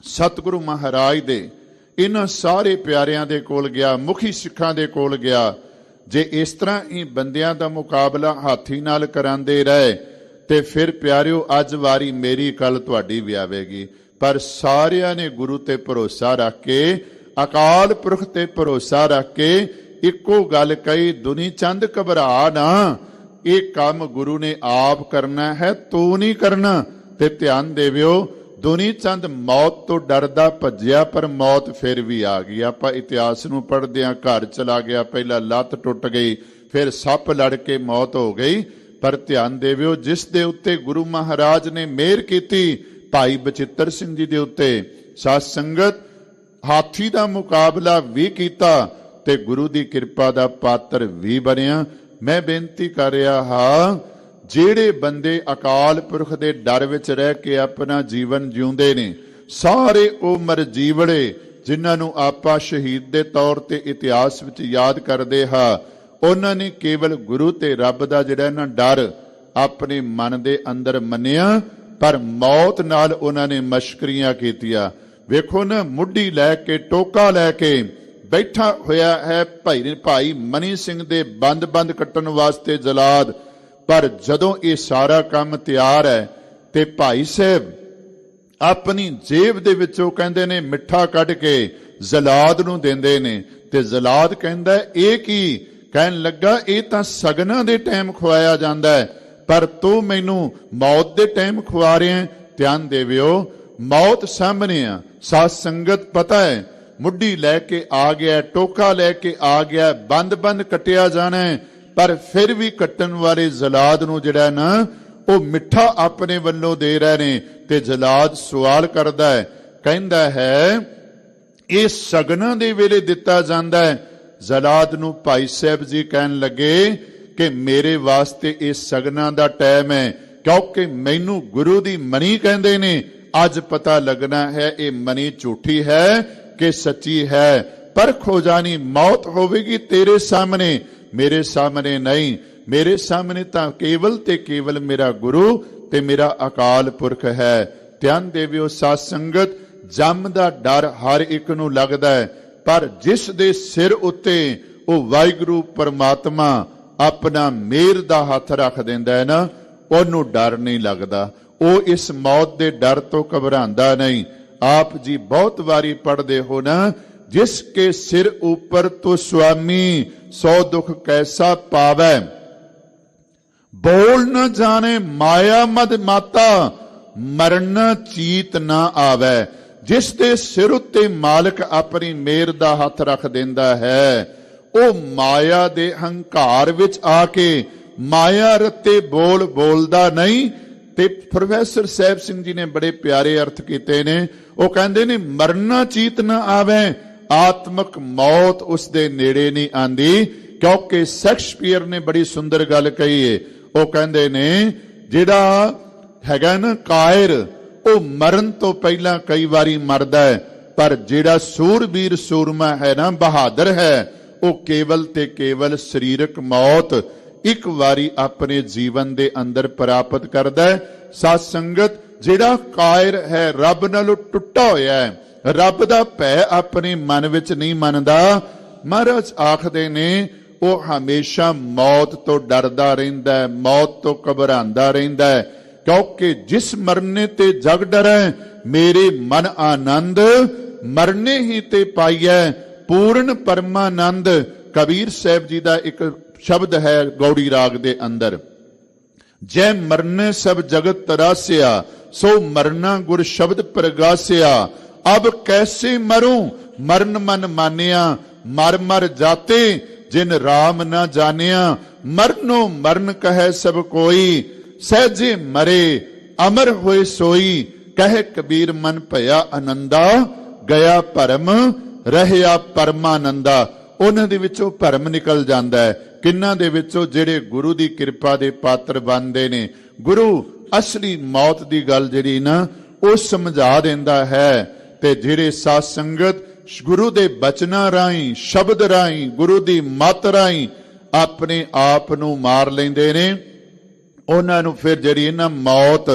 ਸਤਿਗੁਰੂ ਮਹਾਰਾਜ ਦੇ ਇਹਨਾਂ ਸਾਰੇ ਪਿਆਰਿਆਂ ਦੇ ਕੋਲ ਗਿਆ, ਮੁਖੀ ਸਿੱਖਾਂ ਦੇ ਕੋਲ ਗਿਆ। ਜੇ ਇਸ ਤਰ੍ਹਾਂ ਹੀ ਬੰਦਿਆਂ ਦਾ ਮੁਕਾਬਲਾ ਹਾਥੀ ਨਾਲ ਕਰਾਂਦੇ ਰਹੇ ਤੇ ਫਿਰ ਪਿਆਰਿਓ, ਅੱਜ ਵਾਰੀ ਮੇਰੀ, ਕੱਲ ਤੁਹਾਡੀ ਵੀ ਆਵੇਗੀ। ਪਰ ਸਾਰਿਆਂ ਨੇ ਗੁਰੂ ਤੇ ਭਰੋਸਾ ਰੱਖ ਕੇ, ਅਕਾਲ ਪੁਰਖ ਤੇ ਭਰੋਸਾ ਰੱਖ ਕੇ ਇੱਕੋ ਗੱਲ ਕਹੀ, ਦੁਨੀ ਚੰਦ ਘਬਰਾ ਨਾ, ਇਹ ਕੰਮ ਗੁਰੂ ਨੇ ਆਪ ਕਰਨਾ ਹੈ, ਤੂੰ ਨਹੀਂ ਕਰਨਾ। ਤੇ ਧਿਆਨ ਦੇਵਿਓ, ਦੁਨੀ ਚੰਦ ਮੌਤ ਤੋਂ ਡਰਦਾ ਭੱਜਿਆ, ਪਰ ਮੌਤ ਫਿਰ ਵੀ ਆ ਗਈ। ਆਪਾਂ ਇਤਿਹਾਸ ਨੂੰ ਪੜ੍ਹਦੇ ਹਾਂ, ਘਰ ਚਲਾ ਗਿਆ, ਪਹਿਲਾਂ ਲੱਤ ਟੁੱਟ ਗਈ, ਫਿਰ ਸੱਪ ਲੜ ਕੇ ਮੌਤ ਹੋ ਗਈ। ਪਰ ਧਿਆਨ ਦੇਵਿਓ, ਜਿਸ ਦੇ ਉੱਤੇ ਗੁਰੂ ਮਹਾਰਾਜ ਨੇ ਮਿਹਰ ਕੀਤੀ, ਭਾਈ ਬਚਿੱਤਰ ਸਿੰਘ ਜੀ ਦੇ ਉੱਤੇ, ਸਾਧ ਸੰਗਤ, ਹਾਥੀ ਦਾ ਮੁਕਾਬਲਾ ਵੀ ਕੀਤਾ ਤੇ ਗੁਰੂ ਦੀ ਕਿਰਪਾ ਦਾ ਪਾਤਰ ਵੀ ਬਣਿਆ। ਮੈਂ ਬੇਨਤੀ ਕਰ ਰਿਹਾ ਹਾਂ, ਜਿਹੜੇ ਬੰਦੇ ਅਕਾਲ ਪੁਰਖ ਦੇ ਡਰ ਵਿੱਚ ਰਹਿ ਕੇ ਆਪਣਾ ਜੀਵਨ ਜਿਉਂਦੇ ਨੇ, ਸਾਰੇ ਉਹ ਮਰਜੀਵੜੇ ਜਿਨ੍ਹਾਂ ਨੂੰ ਆਪਾਂ ਸ਼ਹੀਦ ਦੇ ਤੌਰ ਤੇ ਇਤਿਹਾਸ ਵਿੱਚ ਯਾਦ ਕਰਦੇ ਹਾਂ, ਉਹਨਾਂ ਨੇ ਕੇਵਲ ਗੁਰੂ ਤੇ ਰੱਬ ਦਾ ਜਿਹੜਾ ਨਾ ਡਰ ਆਪਣੇ ਮਨ ਦੇ ਅੰਦਰ ਮੰਨਿਆ, ਪਰ ਮੌਤ ਨਾਲ ਉਹਨਾਂ ਨੇ ਮਸ਼ਕਰੀਆਂ ਕੀਤੀਆਂ। ਵੇਖੋ ਨਾ, ਮੁੱਢੀ ਲੈ ਕੇ, ਟੋਕਾ ਲੈ ਕੇ ਬੈਠਾ ਹੋਇਆ ਹੈ ਭਾਈ ਮਨੀ ਸਿੰਘ ਦੇ ਬੰਦ ਕੱਟਣ ਵਾਸਤੇ ਜਲਾਦ। ਪਰ ਜਦੋਂ ਇਹ ਸਾਰਾ ਕੰਮ ਤਿਆਰ ਹੈ ਤੇ ਭਾਈ ਸਾਹਿਬ ਆਪਣੀ ਜੇਬ ਦੇ ਵਿੱਚੋਂ ਕਹਿੰਦੇ ਨੇ ਮਿੱਠਾ ਕੱਢ ਕੇ ਜ਼ਲਾਦ ਨੂੰ ਦਿੰਦੇ ਨੇ, ਤੇ ਜ਼ਲਾਦ ਕਹਿੰਦਾ ਇਹ ਕੀ? ਕਹਿਣ ਲੱਗਾ ਇਹ ਤਾਂ ਸਗਨਾਂ ਦੇ ਟਾਈਮ ਖਵਾਇਆ ਜਾਂਦਾ ਹੈ, ਪਰ ਤੂੰ ਮੈਨੂੰ ਮੌਤ ਦੇ ਟਾਈਮ ਖਵਾ ਰਿਹਾ ਹੈ। ਧਿਆਨ ਦੇਵਿਓ, ਮੌਤ ਸਾਹਮਣੇ ਆ, ਸਾਧ ਸੰਗਤ ਪਤਾ ਹੈ, ਮੁੱਢੀ ਲੈ ਕੇ ਆ ਗਿਆ, ਟੋਕਾ ਲੈ ਕੇ ਆ ਗਿਆ, ਬੰਦ ਕੱਟਿਆ ਜਾਣਾ ਹੈ, ਪਰ ਫਿਰ ਵੀ ਕੱਟਣ ਵਾਲੇ ਜ਼ਲਾਦ ਨੂੰ ਜਿਹੜਾ ਨਾ ਉਹ ਮਿੱਠਾ ਆਪਣੇ ਵੱਲੋਂ ਦੇ ਰਹੇ ਨੇ। ਤੇ ਜ਼ਲਾਦ ਸਵਾਲ ਕਰਦਾ ਹੈ, ਕਹਿੰਦਾ ਹੈ ਇਹ ਸਗਨਾਂ ਦੇ ਵੇਲੇ ਦਿੱਤਾ ਜਾਂਦਾ ਹੈ। ਜ਼ਲਾਦ ਨੂੰ ਭਾਈ ਸਾਹਿਬ ਜੀ ਕਹਿਣ ਲੱਗੇ ਕਿ ਮੇਰੇ ਵਾਸਤੇ ਇਹ ਸਗਨਾਂ ਦਾ ਟਾਈਮ ਹੈ, ਕਿਉਂਕਿ ਮੈਨੂੰ ਗੁਰੂ ਦੀ ਮਣੀ ਕਹਿੰਦੇ ਨੇ। ਅੱਜ ਪਤਾ ਲੱਗਣਾ ਹੈ ਇਹ ਮਣੀ ਝੂਠੀ ਹੈ ਕਿ ਸੱਚੀ ਹੈ। ਪਰਖ ਹੋ ਜਾਣੀ, ਮੌਤ ਹੋਵੇਗੀ ਤੇਰੇ ਸਾਹਮਣੇ, ਮੇਰੇ ਸਾਹਮਣੇ ਨਹੀਂ। ਮੇਰੇ ਸਾਹਮਣੇ ਤਾਂ ਕੇਵਲ ਤੇ ਕੇਵਲ ਮੇਰਾ ਗੁਰੂ ਤੇ ਮੇਰਾ ਅਕਾਲ ਪੁਰਖ ਹੈ। ਧਿਆਨ ਦੇਵਿਓ ਸਾਧ ਸੰਗਤ, ਜਮ ਦਾ ਡਰ ਹਰ ਇੱਕ ਨੂੰ ਲੱਗਦਾ ਹੈ, ਪਰ ਜਿਸ ਦੇ ਸਿਰ ਉੱਤੇ ਉਹ ਵਾਹਿਗੁਰੂ ਪਰਮਾਤਮਾ ਆਪਣਾ ਮਿਹਰ ਦਾ ਹੱਥ ਰੱਖ ਦਿੰਦਾ ਹੈ ਨਾ, ਉਹਨੂੰ ਡਰ ਨਹੀਂ ਲੱਗਦਾ। ਉਹ ਇਸ ਮੌਤ ਦੇ ਡਰ ਤੋਂ ਘਬਰਾਉਂਦਾ ਨਹੀਂ। ਆਪ ਜੀ ਬਹੁਤ ਵਾਰੀ ਪੜ੍ਹਦੇ ਹੋ ਨਾ, ਜਿਸ ਕੇ ਸਿਰ ਉੱਪਰ ਤੋ ਸੁਆਮੀ ਸੋ ਦੁਖ ਕੈਸਾ ਪਾਵੈ, ਬੋਲ ਨ ਜਾਣੇ ਮਾਇਆ ਮਦ ਮਾਤਾ, ਮਰਨ ਚੀਤ ਨਾ ਆਵੈ। ਜਿਸ ਦੇ ਸਿਰ ਉੱਤੇ ਮਾਲਕ ਆਪਣੀ ਮਿਹਰ ਦਾ ਹੱਥ ਰੱਖ ਦਿੰਦਾ ਹੈ, ਉਹ ਮਾਇਆ ਦੇ ਹੰਕਾਰ ਵਿੱਚ ਆ ਕੇ ਮਾਇਆ ਰੱਤੇ ਬੋਲ ਬੋਲਦਾ ਨਹੀਂ। ਤੇ ਪ੍ਰੋਫੈਸਰ ਸਾਹਿਬ ਸਿੰਘ ਜੀ ਨੇ ਬੜੇ ਪਿਆਰੇ ਅਰਥ ਕੀਤੇ ਨੇ। ਉਹ ਕਹਿੰਦੇ ਨੇ ਮਰਨਾ ਚੀਤ ਨਾ ਆਵੇ, ਆਤਮਕ ਮੌਤ ਉਸ ਦੇ ਨੇੜੇ ਨਹੀਂ ਆਂਦੀ। ਕਿਉਂਕਿ ਸ਼ੇਕਸਪੀਅਰ ਨੇ ਬੜੀ ਸੁੰਦਰ ਗੱਲ ਕਹੀ ਏ। ਉਹ ਕਹਿੰਦੇ ਨੇ ਜਿਹੜਾ ਹੈਗਾ ਨਾ ਕਾਇਰ, ਉਹ ਮਰਨ ਤੋਂ ਪਹਿਲਾਂ ਕਈ ਵਾਰੀ ਮਰਦਾ ਹੈ, ਪਰ ਜਿਹੜਾ ਸੂਰਬੀਰ ਸੂਰਮਾ ਹੈ ਨਾ, ਬਹਾਦਰ ਹੈ, ਉਹ ਕੇਵਲ ਤੇ ਕੇਵਲ ਸਰੀਰਕ ਮੌਤ ਇੱਕ ਵਾਰੀ ਆਪਣੇ ਜੀਵਨ ਦੇ ਅੰਦਰ ਪ੍ਰਾਪਤ ਕਰਦਾ ਹੈ। ਸਾਧ ਸੰਗਤ, ਜਿਹੜਾ ਕਾਇਰ ਹੈ, ਰੱਬ ਨਾਲੋਂ ਟੁੱਟਾ ਹੋਇਆ ਹੈ, ਰੱਬ ਦਾ ਭੈ ਆਪਣੇ ਮਨ ਵਿੱਚ ਨਹੀਂ ਮੰਨਦਾ, ਮਹਾਰਾਜ ਆਖਦੇ ਨੇ ਉਹ ਹਮੇਸ਼ਾ ਮੌਤ ਤੋਂ ਡਰਦਾ ਰਹਿੰਦਾ ਹੈ, ਮੌਤ ਤੋਂ ਘਬਰਾਉਂਦਾ ਰਹਿੰਦਾ ਹੈ। ਕਿਉਂਕਿ ਜਿਸ ਮਰਨੇ ਤੇ ਜਗ ਡਰੈ, ਮੇਰੇ ਮਨ ਆਨੰਦ ਮਰਨੇ ਹੀ ਤੇ ਪਾਈਐ, ਪੂਰਨ ਪਰਮਾਨੰਦ। ਕਬੀਰ ਸਾਹਿਬ ਜੀ ਦਾ ਇੱਕ ਸ਼ਬਦ ਹੈ ਗੌੜੀ ਰਾਗ ਦੇ ਅੰਦਰ, ਜੈ ਮਰਨੇ ਸਭ ਜਗਤ ਤਰਾਸਿਆ, ਸੋ ਮਰਨਾ ਗੁਰ ਸ਼ਬਦ ਪ੍ਰਗਾਸਿਆ। ਅਬ ਕੈਸੇ ਮਰੂੰ ਮਰਨ ਮਨ ਮਾਨਿਆ, ਮਰ ਮਰ ਜਾਤੇ ਜਿਨ ਰਾਮ ਨਾ ਜਾਣਿਆ। ਮਰਨੋ ਮਰਨ ਕਹੈ ਸਭ ਕੋਈ, ਸਹਿਜੇ ਮਰੇ ਅਮਰ ਹੋਏ ਸੋਈ। ਕਹੇ ਕਬੀਰ ਮਨ ਭਇਆ ਆਨੰਦਾ, ਗਿਆ ਭਰਮ ਰਹਿਆ ਪਰਮਾਨੰਦਾ। ਉਹਨਾਂ ਦੇ ਵਿੱਚੋਂ ਭਰਮ ਨਿਕਲ ਜਾਂਦਾ ਹੈ। ਕਿੰਨਾਂ ਦੇ ਵਿੱਚੋਂ? ਜਿਹੜੇ ਗੁਰੂ ਦੀ ਕਿਰਪਾ ਦੇ ਪਾਤਰ ਬਣਦੇ ਨੇ। ਗੁਰੂ ਅਸਲੀ ਮੌਤ ਦੀ ਗੱਲ ਜਿਹੜੀ ਨਾ, ਉਹ ਸਮਝਾ ਦਿੰਦਾ ਹੈ। ਤੇ ਜਿਹੜੇ ਸਾਧ ਸੰਗਤ ਗੁਰੂ ਦੇ ਬਚਨਾਂ ਰਾਹੀਂ, ਸ਼ਬਦ ਰਾਹੀਂ, ਗੁਰੂ ਦੀ ਮੱਤ ਰਾਹੀਂ ਆਪਣੇ ਆਪ ਨੂੰ ਮਾਰ ਲੈਂਦੇ ਨੇ, ਉਹਨਾਂ ਨੂੰ ਫਿਰ ਜਿਹੜੀ ਨਾ ਮੌਤ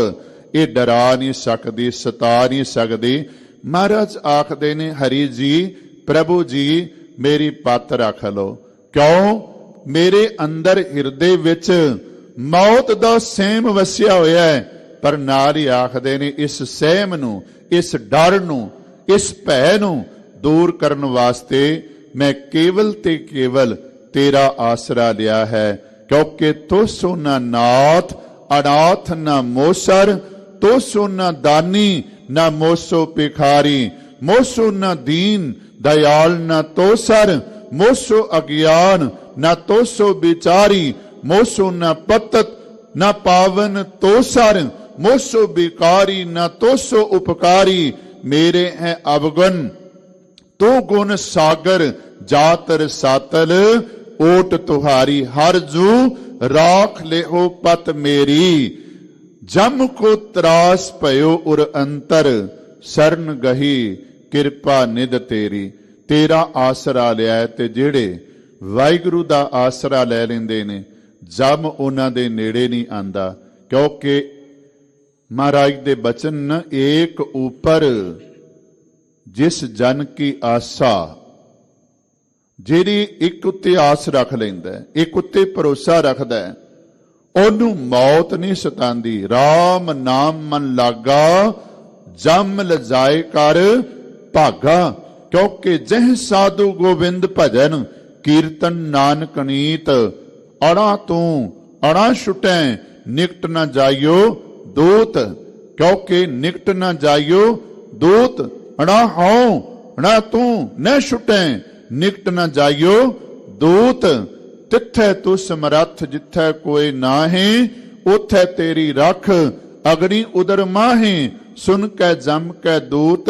ਇਹ ਡਰਾ ਨਹੀਂ ਸਕਦੀ, ਸਤਾ ਨਹੀਂ ਸਕਦੀ। ਮਹਾਰਾਜ ਆਖਦੇ ਨੇ, ਹਰੀ ਜੀ, ਪ੍ਰਭੂ ਜੀ, ਮੇਰੀ ਪੱਤ ਰੱਖ ਲਓ। ਕਿਉਂ? ਮੇਰੇ ਅੰਦਰ ਹਿਰਦੇ ਵਿੱਚ ਮੌਤ ਦਾ ਸਹਿਮ ਵਸਿਆ ਹੋਇਆ ਹੈ। ਪਰ ਨਾਲ ਹੀ ਆਖਦੇ ਨੇ, ਇਸ ਸਹਿਮ ਨੂੰ, ਇਸ ਡਰ ਨੂੰ, ਇਸ ਭੈ ਨੂੰ ਦੂਰ ਕਰਨ ਵਾਸਤੇ ਮੈਂ ਕੇਵਲ ਤੇ ਕੇਵਲ ਤੇਰਾ ਆਸਰਾ ਲਿਆ ਹੈ। ਕਿਉਂਕਿ ਤੋਸੋ ਨਾ ਨਾਥ ਅਨਾਥ ਨਾ ਮੋਸਰ, ਤੋਸੋ ਨਾ ਦਾਨੀ ਨਾ ਮੋਸੋ ਭਿਖਾਰੀ, ਮੋਸੋ ਨਾ ਦੀਨ ਦਇਆਲ ਨਾ ਤੋਸਰ, ਮੋਸੋ ਅਗਿਆਨ ਨਾ ਤੋਸੋ ਵਿਚਾਰੀ, ਮੋਸੋ ਨਾ ਪਤਤ ਨਾ ਪਾਵਨ ਤੋਸਰ, ਮੋਸੋ ਬਿਕਾਰੀ ਨਾ ਤੋਸੋ ਉਪਕਾਰੀ। ਮੇਰੇ ਹੈ ਅਵਗਨ ਤੋ ਗੁਣ ਸਾਗਰ, ਜਾਤਰ ਸਾਤਲ ਓਟ ਤੁਹਾਰੀ। ਹਰ ਜੂ ਰਾਖ ਲਿਓ ਪਤ ਮੇਰੀ, ਜਮ ਕੋ ਤਰਾਸ ਭਇਓ ਉਰ ਅੰਤਰ, ਸਰਨ ਗਹੀ ਕਿਰਪਾ ਨਿਧ ਤੇਰੀ। ਤੇਰਾ ਆਸਰਾ ਲਿਆ। ਤੇ ਜਿਹੜੇ ਵਾਹਿਗੁਰੂ ਦਾ ਆਸਰਾ ਲੈ ਲੈਂਦੇ ਨੇ, ਜਮ ਉਹਨਾਂ ਦੇ ਨੇੜੇ ਨਹੀਂ ਆਂਦਾ। ਕਿਉਂਕਿ ਮਹਾਰਾਜ ਦੇ ਬਚਨ ਨ ਏਕ ਉਪਰ ਜਿਸ ਜਨ ਕੀ ਆਸਾ, ਜਿਹੜੀ ਇੱਕ ਉੱਤੇ ਆਸ ਰੱਖ ਲੈਂਦਾ, ਇੱਕ ਉੱਤੇ ਭਰੋਸਾ ਰੱਖਦਾ, ਉਹਨੂੰ ਮੌਤ ਨਹੀਂ ਸਤਾਂਦੀ। RAM ਨਾਮ ਮਨ ਲਾਗਾ, ਜਮ ਲਜਾਏ ਕਰ ਭਾਗਾ। ਕਿਉਂਕਿ ਜਹ ਸਾਧੂ ਗੋਬਿੰਦ ਭਜਨ, ਕੀਰਤਨ ਨਾਨਕ ਨੀਤ। ਅਣਾ ਤੂੰ ਅਣਾ ਛੁਟੈ, ਨਿਕਟ ਨਾ ਜਾਇਓ ਦੂਤ। ਕਿਉਂਕਿ ਨਿਕਟ ਨਾ ਜਾਇਓ ਦੂਤ। ਅਣਾ ਹਉ ਅਣਾ ਤੂੰ ਨ ਛੁਟੈ, ਨਿਕਟ ਨਾ ਜਾਇਓ ਦੂਤ। ਤਿੱਥੈ ਤੂੰ ਸਮਰੱਥ, ਜਿੱਥੈ ਕੋਈ ਨਾਹੀਂ, ਉਥੈ ਤੇਰੀ ਰਖ। ਅਗਨੀ ਉਦਰ ਮਾਹੀ, ਸੁਨ ਕੈ ਜਮ ਕੈ ਦੂਤ।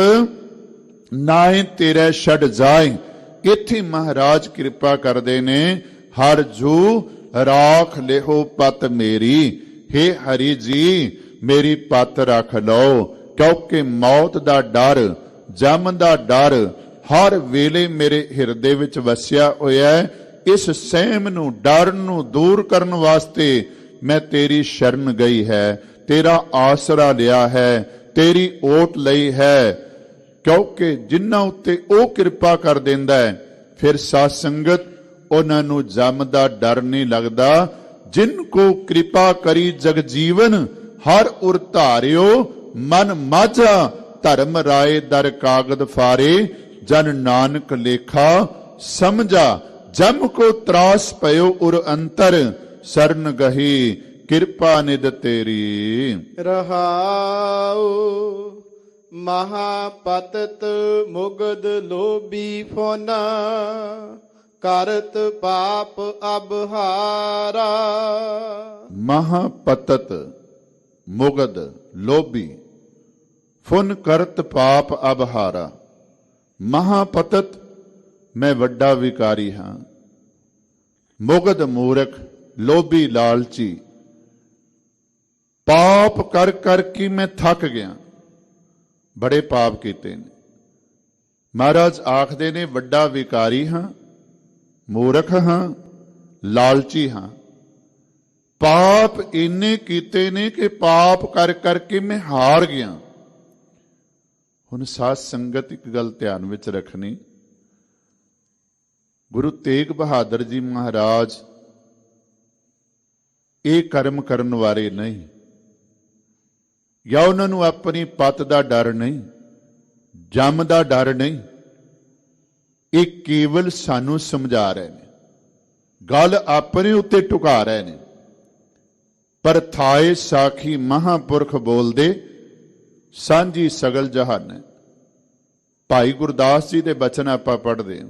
ਨਾਹੀਂ ਤੇਰੇ ਛੱਡ ਜਾਏ। ਇੱਥੇ ਮਹਾਰਾਜ ਕਿਰਪਾ ਕਰਦੇ ਨੇ, ਹਰ ਜੂ ਰਾਖ ਲਿਹੋ ਪਤ ਮੇਰੀ। हे ਹਰੀ ਜੀ, ਮੇਰੀ ਪਤ ਰੱਖ ਲਓ। ਕਿਉਂਕਿ ਮੌਤ ਦਾ ਡਰ, ਜਮ ਦਾ ਡਰ ਹਰ ਵੇਲੇ ਮੇਰੇ ਹਿਰਦੇ ਵਿੱਚ ਵਸਿਆ ਹੋਇਆ ਹੈ। ਇਸ ਸਹਿਮ ਨੂੰ, ਡਰ ਨੂੰ ਦੂਰ ਕਰਨ ਵਾਸਤੇ ਮੈਂ ਤੇਰੀ ਸ਼ਰਨ ਗਈ ਹੈ, ਤੇਰਾ ਆਸਰਾ ਲਿਆ ਹੈ, ਤੇਰੀ ਓਟ ਲਈ ਹੈ। ਕਿਉਂਕਿ ਜਿਨ੍ਹਾਂ ਉੱਤੇ ਉਹ ਕਿਰਪਾ ਕਰ ਦਿੰਦਾ ਹੈ, ਫਿਰ ਸਾਧ ਸੰਗਤ ਉਹਨਾਂ ਨੂੰ ਜਮ ਦਾ ਡਰ ਨਹੀਂ ਲੱਗਦਾ। ਜਿਨ ਕੋ ਕਿਰਪਾ ਕਰੀ ਜਗ ਜੀਵਨ, ਹਰ ਉਰ ਧਾਰਿਓ ਮਨ ਮਾਝਾ। ਧਰਮ ਰਾਏ ਦਰ ਕਾਗਦ ਫਾਰੇ, ਜਨ ਨਾਨਕ ਲੇਖਾ ਸਮਝਾ। ਜਮ ਕੋ ਤਰਾਸ ਪਇਓ ਉਰ ਅੰਤਰ, ਸਰਨ ਗਹੀ ਕਿਰਪਾ ਨਿਧ ਤੇਰੀ। ਰਹਾਉ ਮਹਾਪਤਤ ਮੁਗਦ ਲੋਭੀ ਫੋਨਾ, ਕਰਤ ਪਾਪ ਅਬਹਾਰਾ। ਮਹਾਪਤਤ ਮੁਗਦ ਲੋਭੀ, ਫੁਨ ਕਰਤ ਪਾਪ ਅਬਹਾਰਾ। ਮਹਾਪਤਤ ਮੈਂ ਵੱਡਾ ਵਿਕਾਰੀ ਹਾਂ, ਮੁਗਦ ਮੂਰਖ, ਲੋਭੀ ਲਾਲਚੀ, ਪਾਪ ਕਰ ਕਰ ਕੇ ਮੈਂ ਥੱਕ ਗਿਆ। ਬੜੇ ਪਾਪ ਕੀਤੇ ਨੇ। ਮਹਾਰਾਜ ਆਖਦੇ ਨੇ ਵੱਡਾ ਵਿਕਾਰੀ ਹਾਂ, ਮੂਰਖ ਹਾਂ, ਲਾਲਚੀ ਹਾਂ। ਪਾਪ ਇੰਨੇ ਕੀਤੇ ਨੇ ਕਿ ਪਾਪ ਕਰ ਕਰਕੇ ਮੈਂ ਹਾਰ ਗਿਆ। ਹੁਣ ਸਾਧ ਸੰਗਤ ਇੱਕ ਗੱਲ ਧਿਆਨ ਵਿੱਚ ਰੱਖਣੀ, ਗੁਰੂ ਤੇਗ ਬਹਾਦਰ ਜੀ ਮਹਾਰਾਜ ਇਹ ਕਰਮ ਕਰਨ ਵਾਲੇ ਨਹੀਂ, ਜਾਂ ਉਹਨਾਂ ਨੂੰ ਆਪਣੀ ਪਤ ਦਾ ਡਰ ਨਹੀਂ, ਜਮ ਦਾ ਡਰ ਨਹੀਂ। ਇਹ ਕੇਵਲ ਸਾਨੂੰ ਸਮਝਾ ਰਹੇ ਨੇ, ਗੱਲ ਆਪਣੇ ਉੱਤੇ ਟੁਕਾ ਰਹੇ ਨੇ। ਪਰ ਥਾਏ ਸਾਖੀ ਮਹਾਂਪੁਰਖ ਬੋਲਦੇ, ਸਾਂਝੀ ਸਗਲ ਜਹਾਨ। ਭਾਈ ਗੁਰਦਾਸ ਜੀ ਦੇ ਬਚਨ ਆਪਾਂ ਪੜ੍ਹਦੇ ਹਾਂ।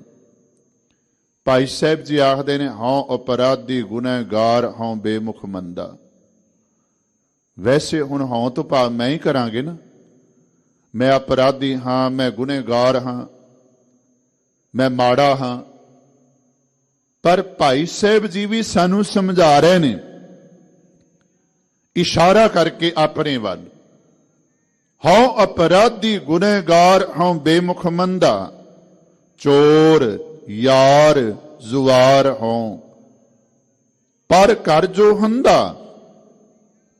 ਭਾਈ ਸਾਹਿਬ ਜੀ ਆਖਦੇ ਨੇ, ਹਉ ਅਪਰਾਧੀ ਗੁਨਹਗਾਰ, ਹਉ ਬੇਮੁਖ ਮੰਦਾ। ਵੈਸੇ ਹੁਣ ਹਉ ਤੋਂ ਭਾਵ ਮੈਂ ਹੀ ਕਰਾਂਗੇ ਨਾ। ਮੈਂ ਅਪਰਾਧੀ ਹਾਂ, ਮੈਂ ਗੁਨਹਗਾਰ ਹਾਂ, ਮੈਂ ਮਾੜਾ ਹਾਂ। ਪਰ ਭਾਈ ਸਾਹਿਬ ਜੀ ਵੀ ਸਾਨੂੰ ਸਮਝਾ ਰਹੇ ਨੇ, ਇਸ਼ਾਰਾ ਕਰਕੇ ਆਪਣੇ ਵੱਲ। ਹਉ ਅਪਰਾਧੀ ਗੁਨਹਗਾਰ, ਹਉ ਬੇਮੁਖ ਮੰਦਾ। ਚੋਰ ਯਾਰ ਜ਼ੁਆਰ ਹੋਂ, ਪਰ ਕਰ ਜੋ ਹੰਦਾ।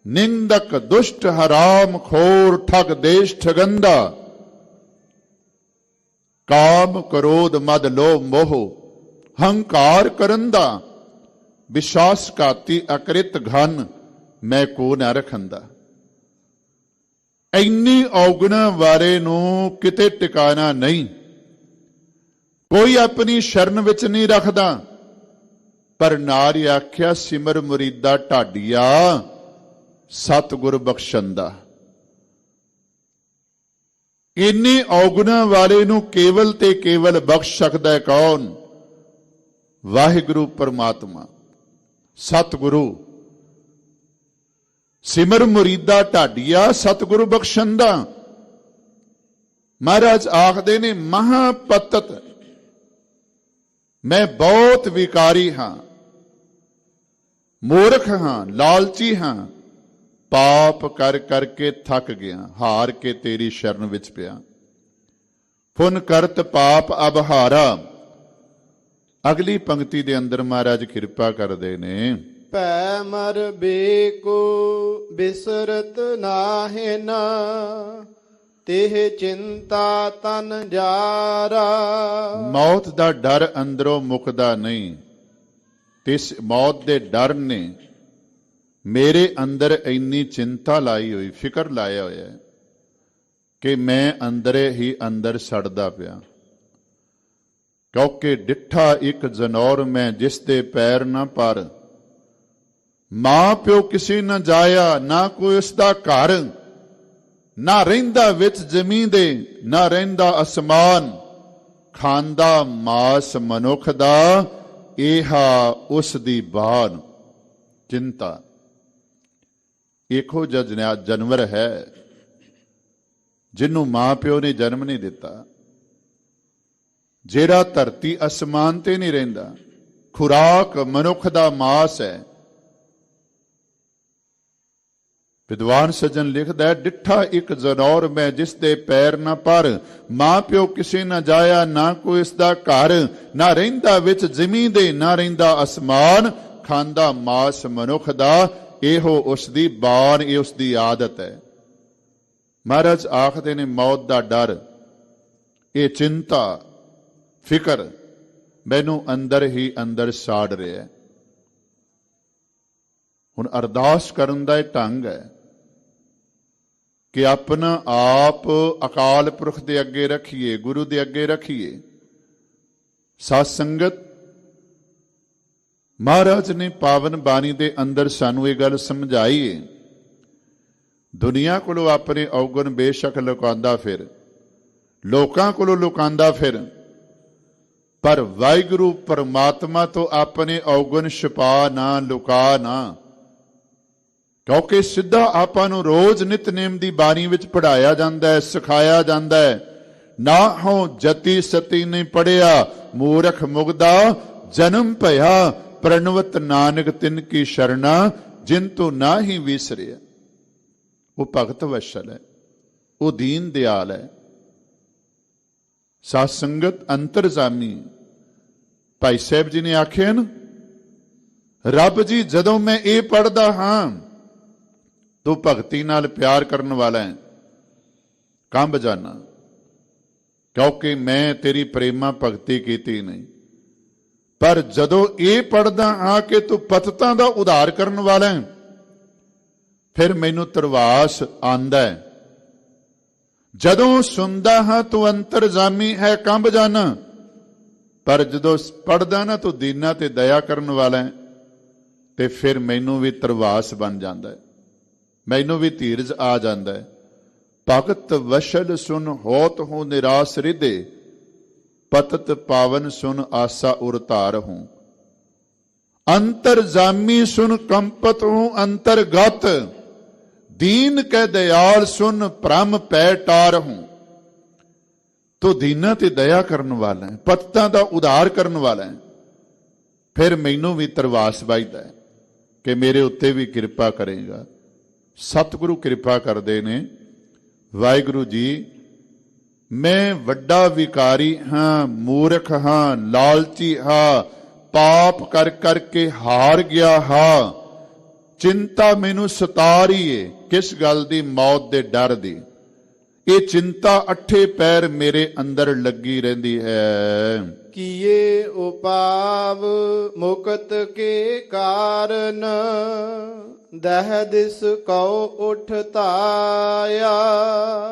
ਨਿੰਦਕ ਦੁਸ਼ਟ ਹਰਾਮ ਖੋਰ, ਠਗ ਦੇਸ਼ ਠਗੰਦਾ। ਕਾਮ ਕ੍ਰੋਧ ਮਦ ਲੋਭ ਮੋਹ, ਹੰਕਾਰ ਕਰੰਦਾ। ਵਿਸ਼ਵਾਸਘਾਤੀ ਅਕ੍ਰਿਤ ਘਨ, ਮੈਂ ਕੋ ਨਾ ਰਖੰਦਾ। ਇੰਨੀ ਔਗਣਾ ਵਾਲੇ ਨੂੰ ਕਿਤੇ ਟਿਕਾਣਾ ਨਹੀਂ। ਕੋਈ ਆਪਣੀ ਸ਼ਰਨ ਵਿੱਚ ਨਹੀਂ ਰੱਖਦਾ। ਪਰ ਨਾਰ ਆਖਿਆ, ਸਿਮਰ ਮੁਰੀਦਾ ਢਾਡੀਆ, ਸਤਿਗੁਰ ਬਖਸ਼ੰਦਾ। ਇੰਨੇ ਔਗੁਣਾ ਵਾਲੇ ਨੂੰ ਕੇਵਲ ਤੇ ਕੇਵਲ ਬਖਸ਼ ਸਕਦਾ ਹੈ ਕੌਣ? ਵਾਹਿਗੁਰੂ ਪਰਮਾਤਮਾ, ਸਤਿਗੁਰੂ। ਸਿਮਰ ਮੁਰੀਦਾ ਢਾਡੀਆ, ਸਤਿਗੁਰੂ ਬਖਸ਼ੰਦਾ। ਮਹਾਰਾਜ ਆਖਦੇ ਨੇ, ਮਹਾਪਤਤ ਮੈਂ ਬਹੁਤ ਵਿਕਾਰੀ ਹਾਂ, ਮੂਰਖ ਹਾਂ, ਲਾਲਚੀ ਹਾਂ। ਪਾਪ ਕਰ ਕਰਕੇ ਥੱਕ ਗਿਆ, ਹਾਰ ਕੇ ਤੇਰੀ ਸ਼ਰਨ ਵਿੱਚ ਪਿਆ। ਫੁਨ ਕਰਤ ਪਾਪ ਅਬਹਾਰਾ। ਅਗਲੀ ਪੰਕਤੀ ਦੇ ਅੰਦਰ ਮਹਾਰਾਜ ਕਿਰਪਾ ਕਰਦੇ ਨੇ, ਭੈ ਮਰ ਬੇਕੋ ਬਿਸਰਤ ਨਾਹਿ ਨਾ, ਤੇਹ ਚਿੰਤਾ ਤਨ ਜਾਰਾ। ਮੌਤ ਦਾ ਡਰ ਅੰਦਰੋਂ ਮੁੱਕਦਾ ਨਹੀਂ। ਇਸ ਮੌਤ ਦੇ ਡਰ ਨੇ ਮੇਰੇ ਅੰਦਰ ਇੰਨੀ ਚਿੰਤਾ ਲਾਈ ਹੋਈ, ਫਿਕਰ ਲਾਇਆ ਹੋਇਆ ਹੈ ਕਿ ਮੈਂ ਅੰਦਰੇ ਹੀ ਅੰਦਰ ਸੜਦਾ ਪਿਆ। ਕਿਉਂਕਿ ਡਿੱਠਾ ਇੱਕ ਜਨੌਰ ਮੈਂ, ਜਿਸ ਦੇ ਪੈਰ ਨਾ ਪਰ। ਮਾਂ ਪਿਓ ਕਿਸੇ ਨਾ ਜਾਇਆ, ਨਾ ਕੋਈ ਉਸ ਦਾ ਘਰ, ਨਾ ਰਹਿੰਦਾ ਵਿੱਚ ਜ਼ਮੀਨ ਦੇ, ਨਾ ਰਹਿੰਦਾ ਅਸਮਾਨ। ਖਾਂਦਾ ਮਾਸ ਮਨੁੱਖ ਦਾ, ਇਹਾ ਉਸ ਦੀ ਬਾਣ। ਚਿੰਤਾ ਇਹੋ ਜਿਹਾ ਜਾਨਵਰ ਹੈ ਜਿਹਨੂੰ ਮਾਂ ਪਿਓ ਨੇ ਜਨਮ ਨਹੀਂ ਦਿੱਤਾ, ਜਿਹੜਾ ਧਰਤੀ ਅਸਮਾਨ ਤੇ ਨਹੀਂ ਰਹਿੰਦਾ। ਖੁਰਾਕ ਮਨੁੱਖ ਦਾ ਮਾਸ ਹੈ। ਵਿਦਵਾਨ ਸੱਜਣ ਲਿਖਦਾ ਹੈ, ਡਿੱਠਾ ਇੱਕ ਜਨੌਰ ਮੈਂ, ਜਿਸ ਦੇ ਪੈਰ ਨਾ ਪਰ। ਮਾਂ ਪਿਓ ਕਿਸੇ ਨਾ ਜਾਇਆ, ਨਾ ਕੋਈ ਇਸ ਦਾ ਘਰ, ਨਾ ਰਹਿੰਦਾ ਵਿੱਚ ਜ਼ਮੀਨ ਦੇ, ਨਾ ਰਹਿੰਦਾ ਅਸਮਾਨ। ਖਾਂਦਾ ਮਾਸ ਮਨੁੱਖ ਦਾ, ਇਹੋ ਉਸ ਦੀ ਬਾਣ, ਇਹ ਉਸ ਦੀ ਆਦਤ ਹੈ। ਮਹਾਰਾਜ ਆਖਦੇ ਨੇ, ਮੌਤ ਦਾ ਡਰ, ਇਹ ਚਿੰਤਾ, ਫਿਕਰ ਮੈਨੂੰ ਅੰਦਰ ਹੀ ਅੰਦਰ ਸਾੜ ਰਿਹਾ। ਹੁਣ ਅਰਦਾਸ ਕਰਨ ਦਾ ਇਹ ਢੰਗ ਹੈ ਕਿ ਆਪਣਾ ਆਪ ਅਕਾਲ ਪੁਰਖ ਦੇ ਅੱਗੇ ਰੱਖੀਏ, ਗੁਰੂ ਦੇ ਅੱਗੇ ਰੱਖੀਏ। ਸਾਧ ਸੰਗਤ, ਮਹਾਰਾਜ ਨੇ ਪਾਵਨ ਬਾਣੀ ਦੇ ਅੰਦਰ ਸਾਨੂੰ ਇਹ ਗੱਲ ਸਮਝਾਈ ਹੈ। ਦੁਨੀਆ ਕੋਲੋਂ ਆਪਣੇ ਔਗਣ ਬੇਸ਼ੱਕ ਲੁਕਾਉਂਦਾ ਫਿਰ, ਲੋਕਾਂ ਕੋਲੋਂ ਲੁਕਾਉਂਦਾ ਫਿਰ, ਪਰ ਵਾਹਿਗੁਰੂ ਪਰਮਾਤਮਾ ਤੋਂ ਆਪਣੇ ਔਗਣ ਛੁਪਾ ਨਾ, ਲੁਕਾ ਨਾ। ਕਿਉਂਕਿ ਸਿੱਧਾ ਆਪਾਂ ਨੂੰ ਰੋਜ਼ ਨਿਤਨੇਮ ਦੀ ਬਾਣੀ ਵਿੱਚ ਪੜ੍ਹਾਇਆ ਜਾਂਦਾ ਹੈ, ਸਿਖਾਇਆ ਜਾਂਦਾ ਹੈ। ਨਾ ਹੋ ਜਤੀ ਸਤੀ ਨਹੀਂ ਪੜਿਆ, ਮੂਰਖ ਮੁਗਦਾ ਜਨਮ ਭਇਆ। ਪ੍ਰਣਵਤ ਨਾਨਕ ਤਿਨ ਕੀ ਸ਼ਰਣਾ, ਜਿਨ ਤੋਂ ਨਾ ਹੀ ਵਿਸਰਿਆ। ਉਹ ਭਗਤ ਵਸ਼ਲ ਹੈ, ਉਹ ਦੀਨ ਦਿਆਲ ਹੈ। ਸਾਧ ਸੰਗਤ, ਅੰਤਰਜਾਮੀ ਭਾਈ ਸਾਹਿਬ ਜੀ ਨੇ ਆਖਿਆ ਨਾ, ਰੱਬ ਜੀ ਜਦੋਂ ਮੈਂ ਇਹ ਪੜ੍ਹਦਾ ਹਾਂ, ਤੂੰ ਭਗਤੀ ਨਾਲ ਪਿਆਰ ਕਰਨ ਵਾਲਾ ਹੈ, ਕੰਬ ਜਾਣਾ, ਕਿਉਂਕਿ ਮੈਂ ਤੇਰੀ ਪ੍ਰੇਮਾ ਭਗਤੀ ਕੀਤੀ ਨਹੀਂ। ਪਰ ਜਦੋਂ ਇਹ ਪੜ੍ਹਦਾ ਹਾਂ ਕਿ ਤੂੰ ਪਤਤਾਂ ਦਾ ਉਧਾਰ ਕਰਨ ਵਾਲਾ ਹੈ, ਫਿਰ ਮੈਨੂੰ ਤਰਵਾਸ ਆਂਦਾ ਹੈ। ਜਦੋਂ ਸੁਣਦਾ ਹਾਂ ਤੂੰ ਅੰਤਰਜਾਮੀ ਹੈ, ਕੰਬ ਜਾਣਾ, ਪਰ ਜਦੋਂ ਪੜ੍ਹਦਾ ਨਾ ਤੂੰ ਦੀਨਾਂ ਤੇ ਦਇਆ ਕਰਨ ਵਾਲਾ ਹੈ, ਤੇ ਫਿਰ ਮੈਨੂੰ ਵੀ ਤਰਵਾਸ ਬਣ ਜਾਂਦਾ ਹੈ, ਮੈਨੂੰ ਵੀ ਧੀਰਜ ਆ ਜਾਂਦਾ ਹੈ। ਭਗਤ ਵਸ਼ਲ ਸੁਨ ਹੋਤ ਹੂੰ ਨਿਰਾਸ ਰਿਦੇ, ਪਤਤ ਪਾਵਨ ਸੁਨ ਆਸਾ ਉਰਤਾਰ ਹੂੰ। ਅੰਤਰਜਾਮੀ ਸੁਨ ਕੰਪਤ ਹੂੰ ਅੰਤਰਗਤ, ਦੀਨ ਕੈ ਦਇਆਲ ਸੁਨ ਭ੍ਰਮ ਪੈ ਟਾਰ ਹੂੰ। ਤੋ ਦੀਨਾਂ ਤੇ ਦਇਆ ਕਰਨ ਵਾਲਾ ਹੈ, ਪਤਤਾਂ ਦਾ ਉਧਾਰ ਕਰਨ ਵਾਲਾ ਹੈ। ਫਿਰ ਮੈਨੂੰ ਵੀ ਤਰਵਾਸ ਵੱਜਦਾ ਹੈ ਕਿ ਮੇਰੇ ਉੱਤੇ ਵੀ ਕਿਰਪਾ ਕਰੇਗਾ। ਸਤਿਗੁਰੂ ਕਿਰਪਾ ਕਰਦੇ ਨੇ, ਵਾਹਿਗੁਰੂ ਜੀ, ਮੈਂ ਵੱਡਾ ਵਿਕਾਰੀ ਹਾਂ, ਮੂਰਖ ਹਾਂ, ਲਾਲਚੀ ਹਾਂ, ਪਾਪ ਕਰ ਕਰਕੇ ਹਾਰ ਗਿਆ ਹਾਂ। ਚਿੰਤਾ ਮੈਨੂੰ ਸਤਾ ਰਹੀ ਏ, ਕਿਸ ਗੱਲ ਦੀ? ਮੌਤ ਦੇ ਡਰ ਦੀ। ਇਹ ਚਿੰਤਾ ਅੱਠੇ ਪੈਰ ਮੇਰੇ ਅੰਦਰ ਲੱਗੀ ਰਹਿੰਦੀ ਹੈ। ਕੀਏ ਉਪਾਵ ਮੁਕਤ ਕੇ ਕਾਰਨ, ਦਹਿ ਦਿਸ ਕਉ ਉਠ ਧਾਇਆ।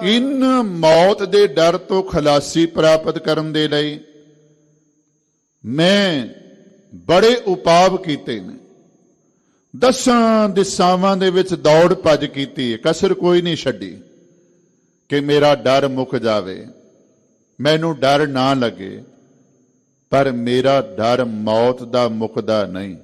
ਇਨ ਮੌਤ ਦੇ ਡਰ ਤੋਂ ਖਲਾਸੀ ਪ੍ਰਾਪਤ ਕਰਨ ਦੇ ਲਈ ਮੈਂ ਬੜੇ ਉਪਾਵ ਕੀਤੇ ਨੇ। 10 ਦਿਸ਼ਾਵਾਂ ਦੇ ਵਿੱਚ ਦੌੜ ਭੱਜ ਕੀਤੀ, ਕਸਰ ਕੋਈ ਨਹੀਂ ਛੱਡੀ ਕਿ ਮੇਰਾ ਡਰ ਮੁੱਕ ਜਾਵੇ, ਮੈਨੂੰ ਡਰ ਨਾ ਲੱਗੇ। ਪਰ ਮੇਰਾ ਡਰ ਮੌਤ ਦਾ ਮੁੱਕਦਾ ਨਹੀਂ।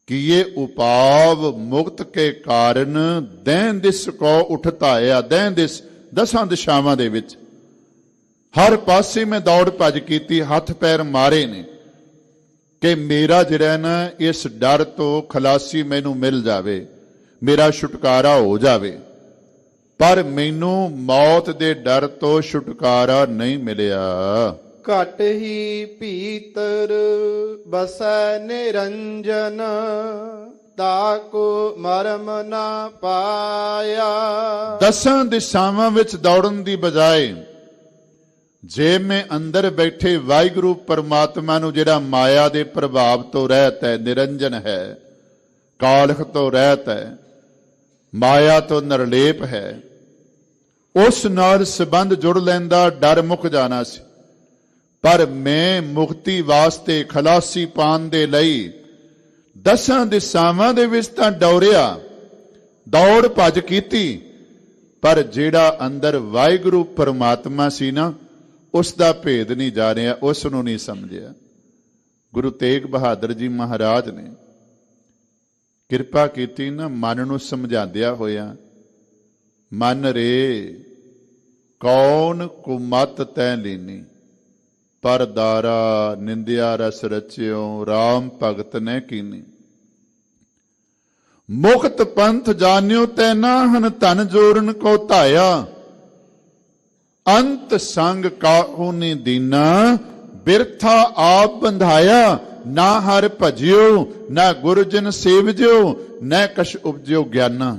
ਕੀਏ ਉਪਾਵ ਮੁਕਤ ਕੇ ਕਾਰਨ, ਦੈਨ ਦਿਸ ਕੋ ਉਠ ਧਾਇਆ। ਦੈਨ ਦਿਸ 10 ਦਿਸ਼ਾਵਾਂ ਦੇ ਵਿੱਚ ਹਰ ਪਾਸੇ ਮੈਂ ਦੌੜ ਭੱਜ ਕੀਤੀ, ਹੱਥ ਪੈਰ ਮਾਰੇ ਨੇ ਕਿ ਮੇਰਾ ਜਿਹੜਾ ਨਾ ਇਸ ਡਰ ਤੋਂ ਖਲਾਸੀ ਮੈਨੂੰ ਮਿਲ ਜਾਵੇ, ਮੇਰਾ ਛੁਟਕਾਰਾ ਹੋ ਜਾਵੇ। ਪਰ ਮੈਨੂੰ ਮੌਤ ਦੇ ਡਰ ਤੋਂ ਛੁਟਕਾਰਾ ਨਹੀਂ ਮਿਲਿਆ। ਘਟ ਹੀ ਭੀਤਰ ਬਸੈ ਨਿਰੰਜਨ, ਤਾਕੋ ਮਰਮ ਨਾ ਪਾਇਆ। 10 ਦਿਸ਼ਾਵਾਂ ਵਿੱਚ ਦੌੜਨ ਦੀ ਬਜਾਏ ਜੇ ਮੈਂ ਅੰਦਰ ਬੈਠੇ ਵਾਹਿਗੁਰੂ ਪਰਮਾਤਮਾ ਨੂੰ, ਜਿਹੜਾ ਮਾਇਆ ਦੇ ਪ੍ਰਭਾਵ ਤੋਂ ਰਹਿਤ ਹੈ, ਨਿਰੰਜਨ ਹੈ, ਕਾਲਖ ਤੋਂ ਰਹਿਤ ਹੈ, ਮਾਇਆ ਤੋਂ ਨਿਰਲੇਪ ਹੈ। ਉਸ ਨਾਲ ਸੰਬੰਧ ਜੁੜ ਲੈਂਦਾ, ਡਰ ਮੁੱਕ ਜਾਣਾ ਸੀ। ਪਰ ਮੈਂ ਮੁਕਤੀ ਵਾਸਤੇ, ਖਲਾਸੀ ਪਾਉਣ ਦੇ ਲਈ 10 ਦਿਸ਼ਾਵਾਂ ਦੇ ਵਿੱਚ ਤਾਂ ਦੌੜਿਆ, ਦੌੜ ਭੱਜ ਕੀਤੀ, ਪਰ ਜਿਹੜਾ ਅੰਦਰ ਵਾਹਿਗੁਰੂ ਪਰਮਾਤਮਾ ਸੀ ਨਾ, ਉਸ ਦਾ ਭੇਦ ਨਹੀਂ ਜਾਣਿਆ, ਉਸ ਨੂੰ ਨਹੀਂ ਸਮਝਿਆ। ਗੁਰੂ ਤੇਗ ਬਹਾਦਰ ਜੀ ਮਹਾਰਾਜ ਨੇ ਕਿਰਪਾ ਕੀਤੀ ਨਾ, ਮਨ ਨੂੰ ਸਮਝਾਉਂਦਿਆਂ ਹੋਇਆ, ਮਨ ਰੇ ਕੌਣ ਕੁਮਤ ਤੈ ਲੀਨੀ, ਪਰਦਾਰਾ ਨਿੰਦਿਆ ਰਸ ਰਚਿਓ, ਰਾਮ ਭਗਤ ਨੇ ਕੀਨੀ। ਮੁਕਤ ਪੰਥ ਜਾਣਿਓ ਤੈ ਨਾਹਨ, ਧਨ ਜੋਰਨ ਕੋ ਧਾਇਆ, ਅੰਤ ਸੰਗ ਕਾਹੂ ਨੀ ਦੀਨਾ, ਬਿਰਥਾ ਆਪ ਬੰਧਾਇਆ। ਨਾ ਹਰ ਭਜਿਓ, ਨਾ ਗੁਰਜਨ ਸੇਵਜਿਓ, ਨਾ ਕਛ ਉਪਜਿਓ ਗਿਆਨਾ।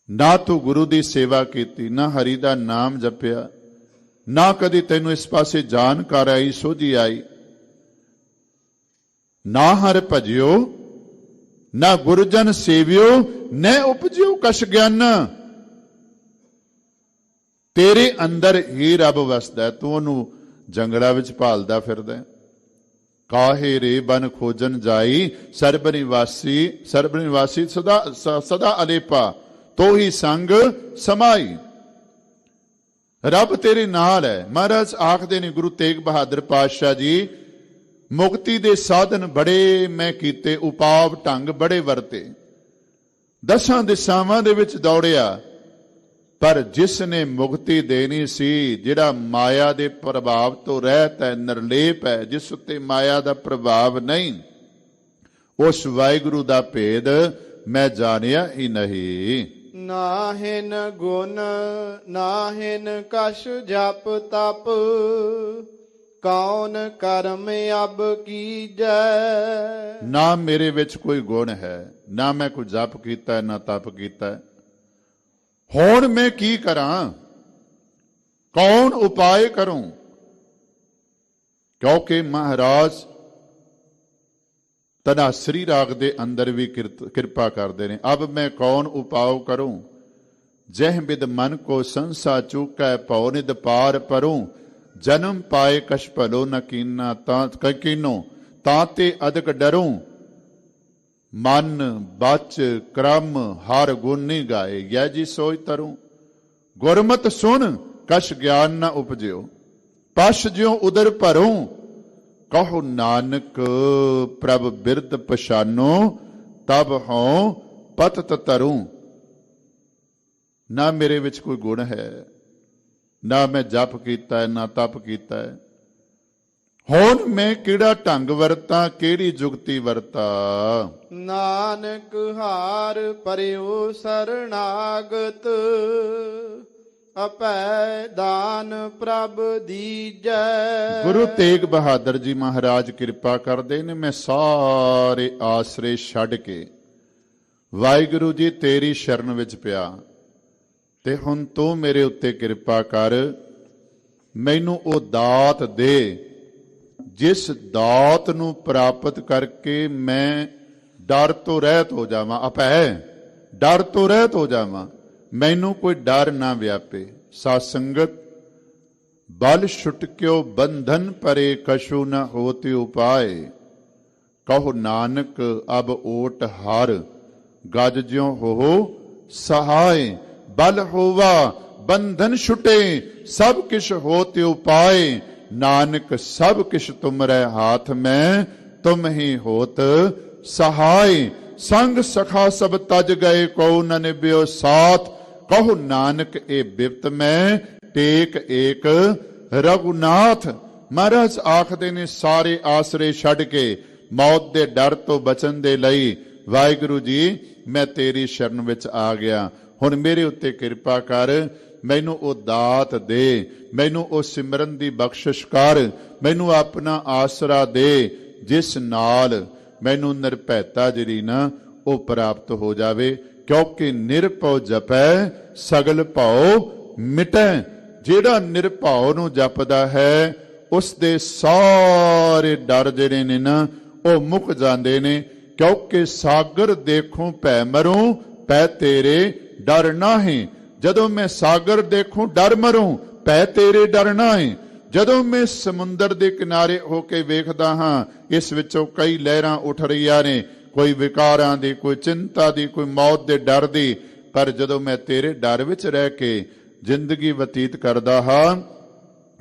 ਨਾ ਤੂੰ ਗੁਰੂ ਦੀ ਸੇਵਾ ਕੀਤੀ, ਨਾ ਹਰੀ ਦਾ ਨਾਮ ਜਪਿਆ, ਨਾ ਕਦੀ ਤੈਨੂੰ ਇਸ ਪਾਸੇ ਜਾਣਕਾਰ ਆਈ, ਸੋਝੀ ਆਈ। ਨਾ ਹਰ ਭਜਿਓ, ਨਾ ਗੁਰਜਨ ਸੇਵਿਓ, ਨਾ ਉਪਜਿਓ ਕਛ ਗਿਆਨਾ। ਤੇਰੇ ਅੰਦਰ ਹੀ ਰੱਬ ਵਸਦਾ, ਤੂੰ ਉਹਨੂੰ ਜੰਗਲਾਂ ਵਿੱਚ ਭਾਲਦਾ ਫਿਰਦਾ। ਕਾਹੇ ਰੇ ਬਨ ਖੋਜਨ ਜਾਈ, ਸਰਬ ਨਿਵਾਸੀ ਸਦਾ ਅਲੇਪਾ, ਤੋ ਹੀ ਸੰਗ ਸਮਾਈ। ਰੱਬ ਤੇਰੇ ਨਾਲ ਹੈ। ਮਹਾਰਾਜ ਆਖਦੇ ਨੇ ਗੁਰੂ ਤੇਗ ਬਹਾਦਰ ਪਾਤਸ਼ਾਹ ਜੀ, ਮੁਕਤੀ ਦੇ ਸਾਧਨ ਬੜੇ ਮੈਂ ਕੀਤੇ, ਉਪਾਵ ਢੰਗ ਬੜੇ ਵਰਤੇ, 10 ਦਿਸ਼ਾਵਾਂ ਦੇ ਵਿੱਚ ਦੌੜਿਆ, ਪਰ ਜਿਸ ਨੇ ਮੁਕਤੀ ਦੇਣੀ ਸੀ, ਜਿਹੜਾ ਮਾਇਆ ਦੇ ਪ੍ਰਭਾਵ ਤੋਂ ਰਹਿਤ ਹੈ, ਨਿਰਲੇਪ ਹੈ, ਜਿਸ ਉੱਤੇ ਮਾਇਆ ਦਾ ਪ੍ਰਭਾਵ ਨਹੀਂ, ਉਸ ਵਾਹਿਗੁਰੂ ਦਾ ਭੇਦ ਮੈਂ ਜਾਣਿਆ ਹੀ ਨਹੀਂ। ਨਾਹਿਨ ਗੁਣ ਨਾਹਿਨ ਕਛ ਜਪ ਤਪ, ਕੌਣ ਕਰਮ ਅਬ ਕੀਜੈ। ਨਾ ਮੇਰੇ ਵਿੱਚ ਕੋਈ ਗੁਣ ਹੈ, ਨਾ ਮੈਂ ਕੋਈ ਜਪ ਕੀਤਾ, ਨਾ ਤਪ ਕੀਤਾ। ਹੁਣ ਮੈਂ ਕੀ ਕਰਾਂ, ਕੌਣ ਉਪਾਏ ਕਰੂੰ? ਕਿਉਂਕਿ ਮਹਾਰਾਜ ਤਨਾਸਰੀ ਰਾਗ ਦੇ ਅੰਦਰ ਵੀ ਕਿਰਪਾ ਕਰਦੇ ਨੇ। ਅਬ ਮੈਂ ਕੌਣ ਉਪਾਉ ਕਰੂੰ, ਜਹ ਬਿਦ ਮਨ ਕੋ ਸੰਸਾ ਚੂਕੈ, ਭਉ ਨਿਦ ਪਾਰ ਪਰੂੰ। ਜਨਮ ਪਾਏ ਕਛ ਭਲੋ ਨ ਕੀਨਾ, ਤਾਂ ਕੀਨੋ ਤਾਂ ਤੇ ਅਦਕ ਡਰੂੰ। ਮਨ ਬਚ ਕਰਮ ਹਰ ਗੁਣ ਨਹੀਂ ਗਾਏ, ਯੈ ਜੀ ਸੋਚ ਤਰੂੰ। ਗੁਰਮਤਿ ਸੁਣ ਕਛ ਗਿਆਨ ਨ ਉਪਜਿਓ, ਪਛ ਜਿਉ ਉਦਰ ਭਰੂੰ। ਕਹੋ ਨਾਨਕ ਪ੍ਰਭ ਬਿਰਦ ਪਛਾਨੋ, ਤਬ ਹਉ ਪਤਤ ਤਰੂੰ। ਨਾ ਮੇਰੇ ਵਿੱਚ ਕੋਈ ਗੁਣ ਹੈ, ਨਾ ਮੈਂ ਜਪ ਕੀਤਾ ਹੈ, ਨਾ ਤਪ ਕੀਤਾ ਹੈ। ਹੁਣ ਮੈਂ ਕਿਹੜਾ ਢੰਗ ਵਰਤਾਂ, ਕਿਹੜੀ ਜੁਗਤੀ ਵਰਤਾਂ? ਨਾਨਕ ਹਾਰ ਪਰਿਉ ਸਰਣਾਗਤ, ਅਪੈ ਦਾਨ ਪ੍ਰਭ ਦੀਜੈ। ਗੁਰੂ ਤੇਗ ਬਹਾਦਰ ਜੀ ਮਹਾਰਾਜ ਕਿਰਪਾ ਕਰਦੇ ਨੇ, ਮੈਂ ਸਾਰੇ ਆਸਰੇ ਛੱਡ ਕੇ ਵਾਹਿਗੁਰੂ ਜੀ ਤੇਰੀ ਸ਼ਰਨ ਵਿੱਚ ਪਿਆ, ਤੇ ਹੁਣ ਤੂੰ ਮੇਰੇ ਉੱਤੇ ਕਿਰਪਾ ਕਰ, ਮੈਨੂੰ ਉਹ ਦਾਤ ਦੇ, ਜਿਸ ਦਾਤ ਨੂੰ ਪ੍ਰਾਪਤ ਕਰਕੇ ਮੈਂ ਡਰ ਤੋਂ ਰਹਿਤ ਹੋ ਜਾਵਾਂ। ਅਪੈ ਡਰ ਤੋਂ ਰਹਿਤ ਹੋ ਜਾਵਾਂ, ਮੈਨੂੰ ਕੋਈ ਡਰ ਨਾ ਵਿਆਪੇ। ਸਾਧ ਸੰਗਤ ਬਲ ਛੁਟਕਿਓ ਬੰਧਨ ਪਰੇ, ਕਛੂ ਨ ਹੋਤਿ ਉਪਾਏ। ਕਹੋ ਨਾਨਕ ਅਬ ਓਟ ਹਰ, ਗਜ ਜਿਉ ਹੋ ਸਹਾਏ। ਬਲ ਹੋਵਾ ਬੰਧਨ ਛੁਟੇ, ਸਭ ਕਿਛ ਹੋਤਿ ਉਪਾਏ। ਨਾਨਕ ਸਭ ਕਿਛ ਤੁਮਰੇ ਹਾਥ ਮੈਂ, ਤੁਮ ਹੀ ਹੋਤ ਸਹਾय। ਸੰਗ ਸਖਾ ਸਭ ਤਜ ਗਏ, ਕਉ ਨ ਨਿਭਿਓ ਸਾਥ। ਕਹੋ ਨਾਨਕ ਇਹ ਬਿਪਤ ਮੈਂ, ਟੇਕ ਏਕ ਰਘੁਨਾਥ। ਮਹਾਰਾਜ ਆਖਦੇ ਨੇ, ਸਾਰੇ ਆਸਰੇ ਛੱਡ ਕੇ ਮੌਤ ਦੇ ਡਰ ਤੋਂ ਬਚਣ ਦੇ ਲਈ ਵਾਹਿਗੁਰੂ ਜੀ ਮੈਂ ਤੇਰੀ ਸ਼ਰਨ ਵਿੱਚ ਆ ਗਿਆ। ਹੁਣ ਮੇਰੇ ਉੱਤੇ ਕਿਰਪਾ ਕਰ, ਮੈਨੂੰ ਉਹ ਦਾਤ ਦੇ, ਮੈਨੂੰ ਉਹ ਸਿਮਰਨ ਦੀ ਬਖਸ਼ਿਸ਼ ਕਰ, ਮੈਨੂੰ ਆਪਣਾ ਆਸਰਾ ਦੇ, ਜਿਸ ਨਾਲ ਮੈਨੂੰ ਨਿਰਭੈਤਾ ਜਿਹੜੀ ਨਾ ਉਹ ਪ੍ਰਾਪਤ ਹੋ ਜਾਵੇ। ਕਿਉਂਕਿ ਨਿਰਭਉ ਜਪੈ ਸਗਲ ਭਉ ਮਿਟੈ। ਜਿਹੜਾ ਨਿਰਭਉ ਨੂੰ ਜਪਦਾ ਹੈ, ਉਸ ਦੇ ਸਾਰੇ ਡਰ ਜਿਹੜੇ ਨੇ ਨਾ ਉਹ ਮੁੱਕ ਜਾਂਦੇ ਨੇ। ਕਿਉਂਕਿ ਸਾਗਰ ਦੇਖੂੰ ਭੈ ਮਰੂੰ, ਪੈ ਤੇਰੇ ਡਰ ਨਾਹੀਂ। ਜਦੋਂ ਮੈਂ ਸਾਗਰ ਦੇਖੂੰ ਡਰ ਮਰੂੰ, ਪੈ ਤੇਰੇ ਡਰ ਨਾਹੀਂ। ਜਦੋਂ ਮੈਂ ਸਮੁੰਦਰ ਦੇ ਕਿਨਾਰੇ ਹੋ ਕੇ ਵੇਖਦਾ ਹਾਂ, ਇਸ ਵਿੱਚੋਂ ਕਈ ਲਹਿਰਾਂ ਉੱਠ ਰਹੀਆਂ ਨੇ, ਕੋਈ ਵਿਕਾਰਾਂ ਦੀ, ਕੋਈ ਚਿੰਤਾ ਦੀ, ਕੋਈ ਮੌਤ ਦੇ ਡਰ ਦੀ, ਪਰ ਜਦੋਂ ਮੈਂ ਤੇਰੇ ਡਰ ਵਿੱਚ ਰਹਿ ਕੇ ਜ਼ਿੰਦਗੀ ਬਤੀਤ ਕਰਦਾ ਹਾਂ,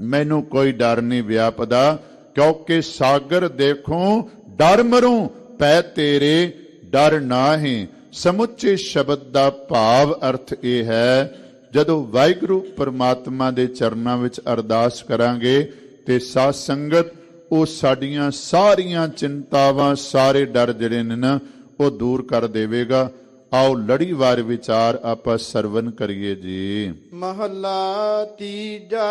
ਮੈਨੂੰ ਕੋਈ ਡਰ ਨਹੀਂ ਵਿਆਪਦਾ। ਕਿਉਂਕਿ ਸਾਗਰ ਦੇਖੂੰ ਡਰ ਮਰੂੰ, ਪੈ ਤੇਰੇ ਡਰ ਨਾਹੀਂ। ਸਮੁੱਚੇ ਸ਼ਬਦ ਦਾ ਭਾਵ ਅਰਥ ਇਹ ਹੈ, ਜਦੋਂ ਵਾਹਿਗੁਰੂ ਪਰਮਾਤਮਾ ਦੇ ਚਰਨਾਂ ਵਿੱਚ ਅਰਦਾਸ ਕਰਾਂਗੇ ਤੇ ਸਾਧ ਸੰਗਤ ਉਹ ਸਾਡੀਆਂ ਸਾਰੀਆਂ ਚਿੰਤਾਵਾਂ, ਸਾਰੇ ਡਰ ਜਿਹੜੇ ਨੇ ਨਾ, ਉਹ ਦੂਰ ਕਰ ਦੇਵੇਗਾ। ਆਓ ਲੜੀਵਾਰ ਵਿਚਾਰ ਆਪਾਂ ਸਰਵਨ ਕਰੀਏ ਜੀ। ਮਹੱਲਾ ਤੀਜਾ।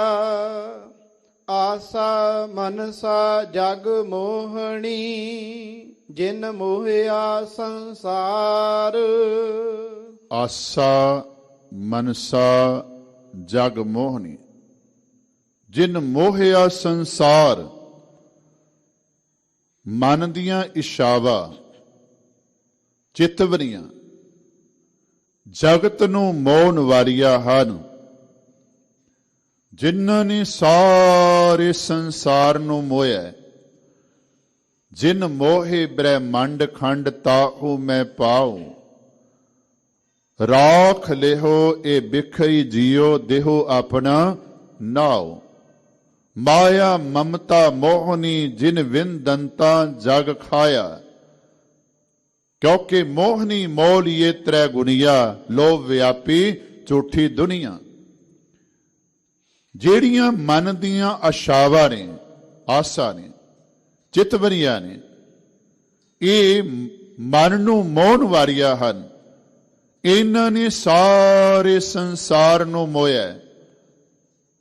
ਆਸਾ ਮਨਸਾ ਜਗ ਮੋਹਣੀ, ਜਿਨ ਮੋਹਿਆ ਸੰਸਾਰ। ਆਸਾ ਮਨਸਾ ਜਗ ਮੋਹਣੀ, ਜਿਨ ਮੋਹਿਆ ਸੰਸਾਰ। ਮਨ ਦੀਆਂ ਇਛਾਵਾਂ, ਚਿਤਵਰੀਆਂ ਜਗਤ ਨੂੰ ਮੋਹਣ ਵਾਲੀਆਂ ਹਨ। ਜਿਨ੍ਹਾਂ ਨੇ ਸਾਰੇ ਸੰਸਾਰ ਨੂੰ ਮੋਹਿਆ, ਜਿਨ ਮੋਹਿ ਬ੍ਰਹਮੰਡ ਖੰਡ ਤਾਹੂ ਮੈਂ ਪਾਉ। ਰਾਖ ਲਿਹੋ ਇਹ ਬਿਖਈ ਜੀਓ, ਦੇਹੋ ਆਪਣਾ ਨਾਉ। ਮਾਇਆ ਮਮਤਾ ਮੋਹਨੀ, ਜਿਨ ਵਿਨ ਦੰਤਾ ਜਗ ਖਾਇਆ। ਕਿਉਂਕਿ ਮੋਹਨੀ ਮੋਲ ਇਹ ਤ੍ਰੈ ਗੁਣੀਆ, ਲੋਭ ਵਿਆਪੀ ਝੂਠੀ ਦੁਨੀਆ। ਜਿਹੜੀਆਂ ਮਨ ਦੀਆਂ ਆਸ਼ਾਵਾਂ ਨੇ, ਆਸਾ ਨੇ, ਚਿਤਵਰੀਆਂ ਨੇ, ਇਹ ਮਨ ਨੂੰ ਮੋਹਣ ਵਾਲੀਆਂ ਹਨ। ਇਹਨਾਂ ਨੇ ਸਾਰੇ ਸੰਸਾਰ ਨੂੰ ਮੋਹਿਆ,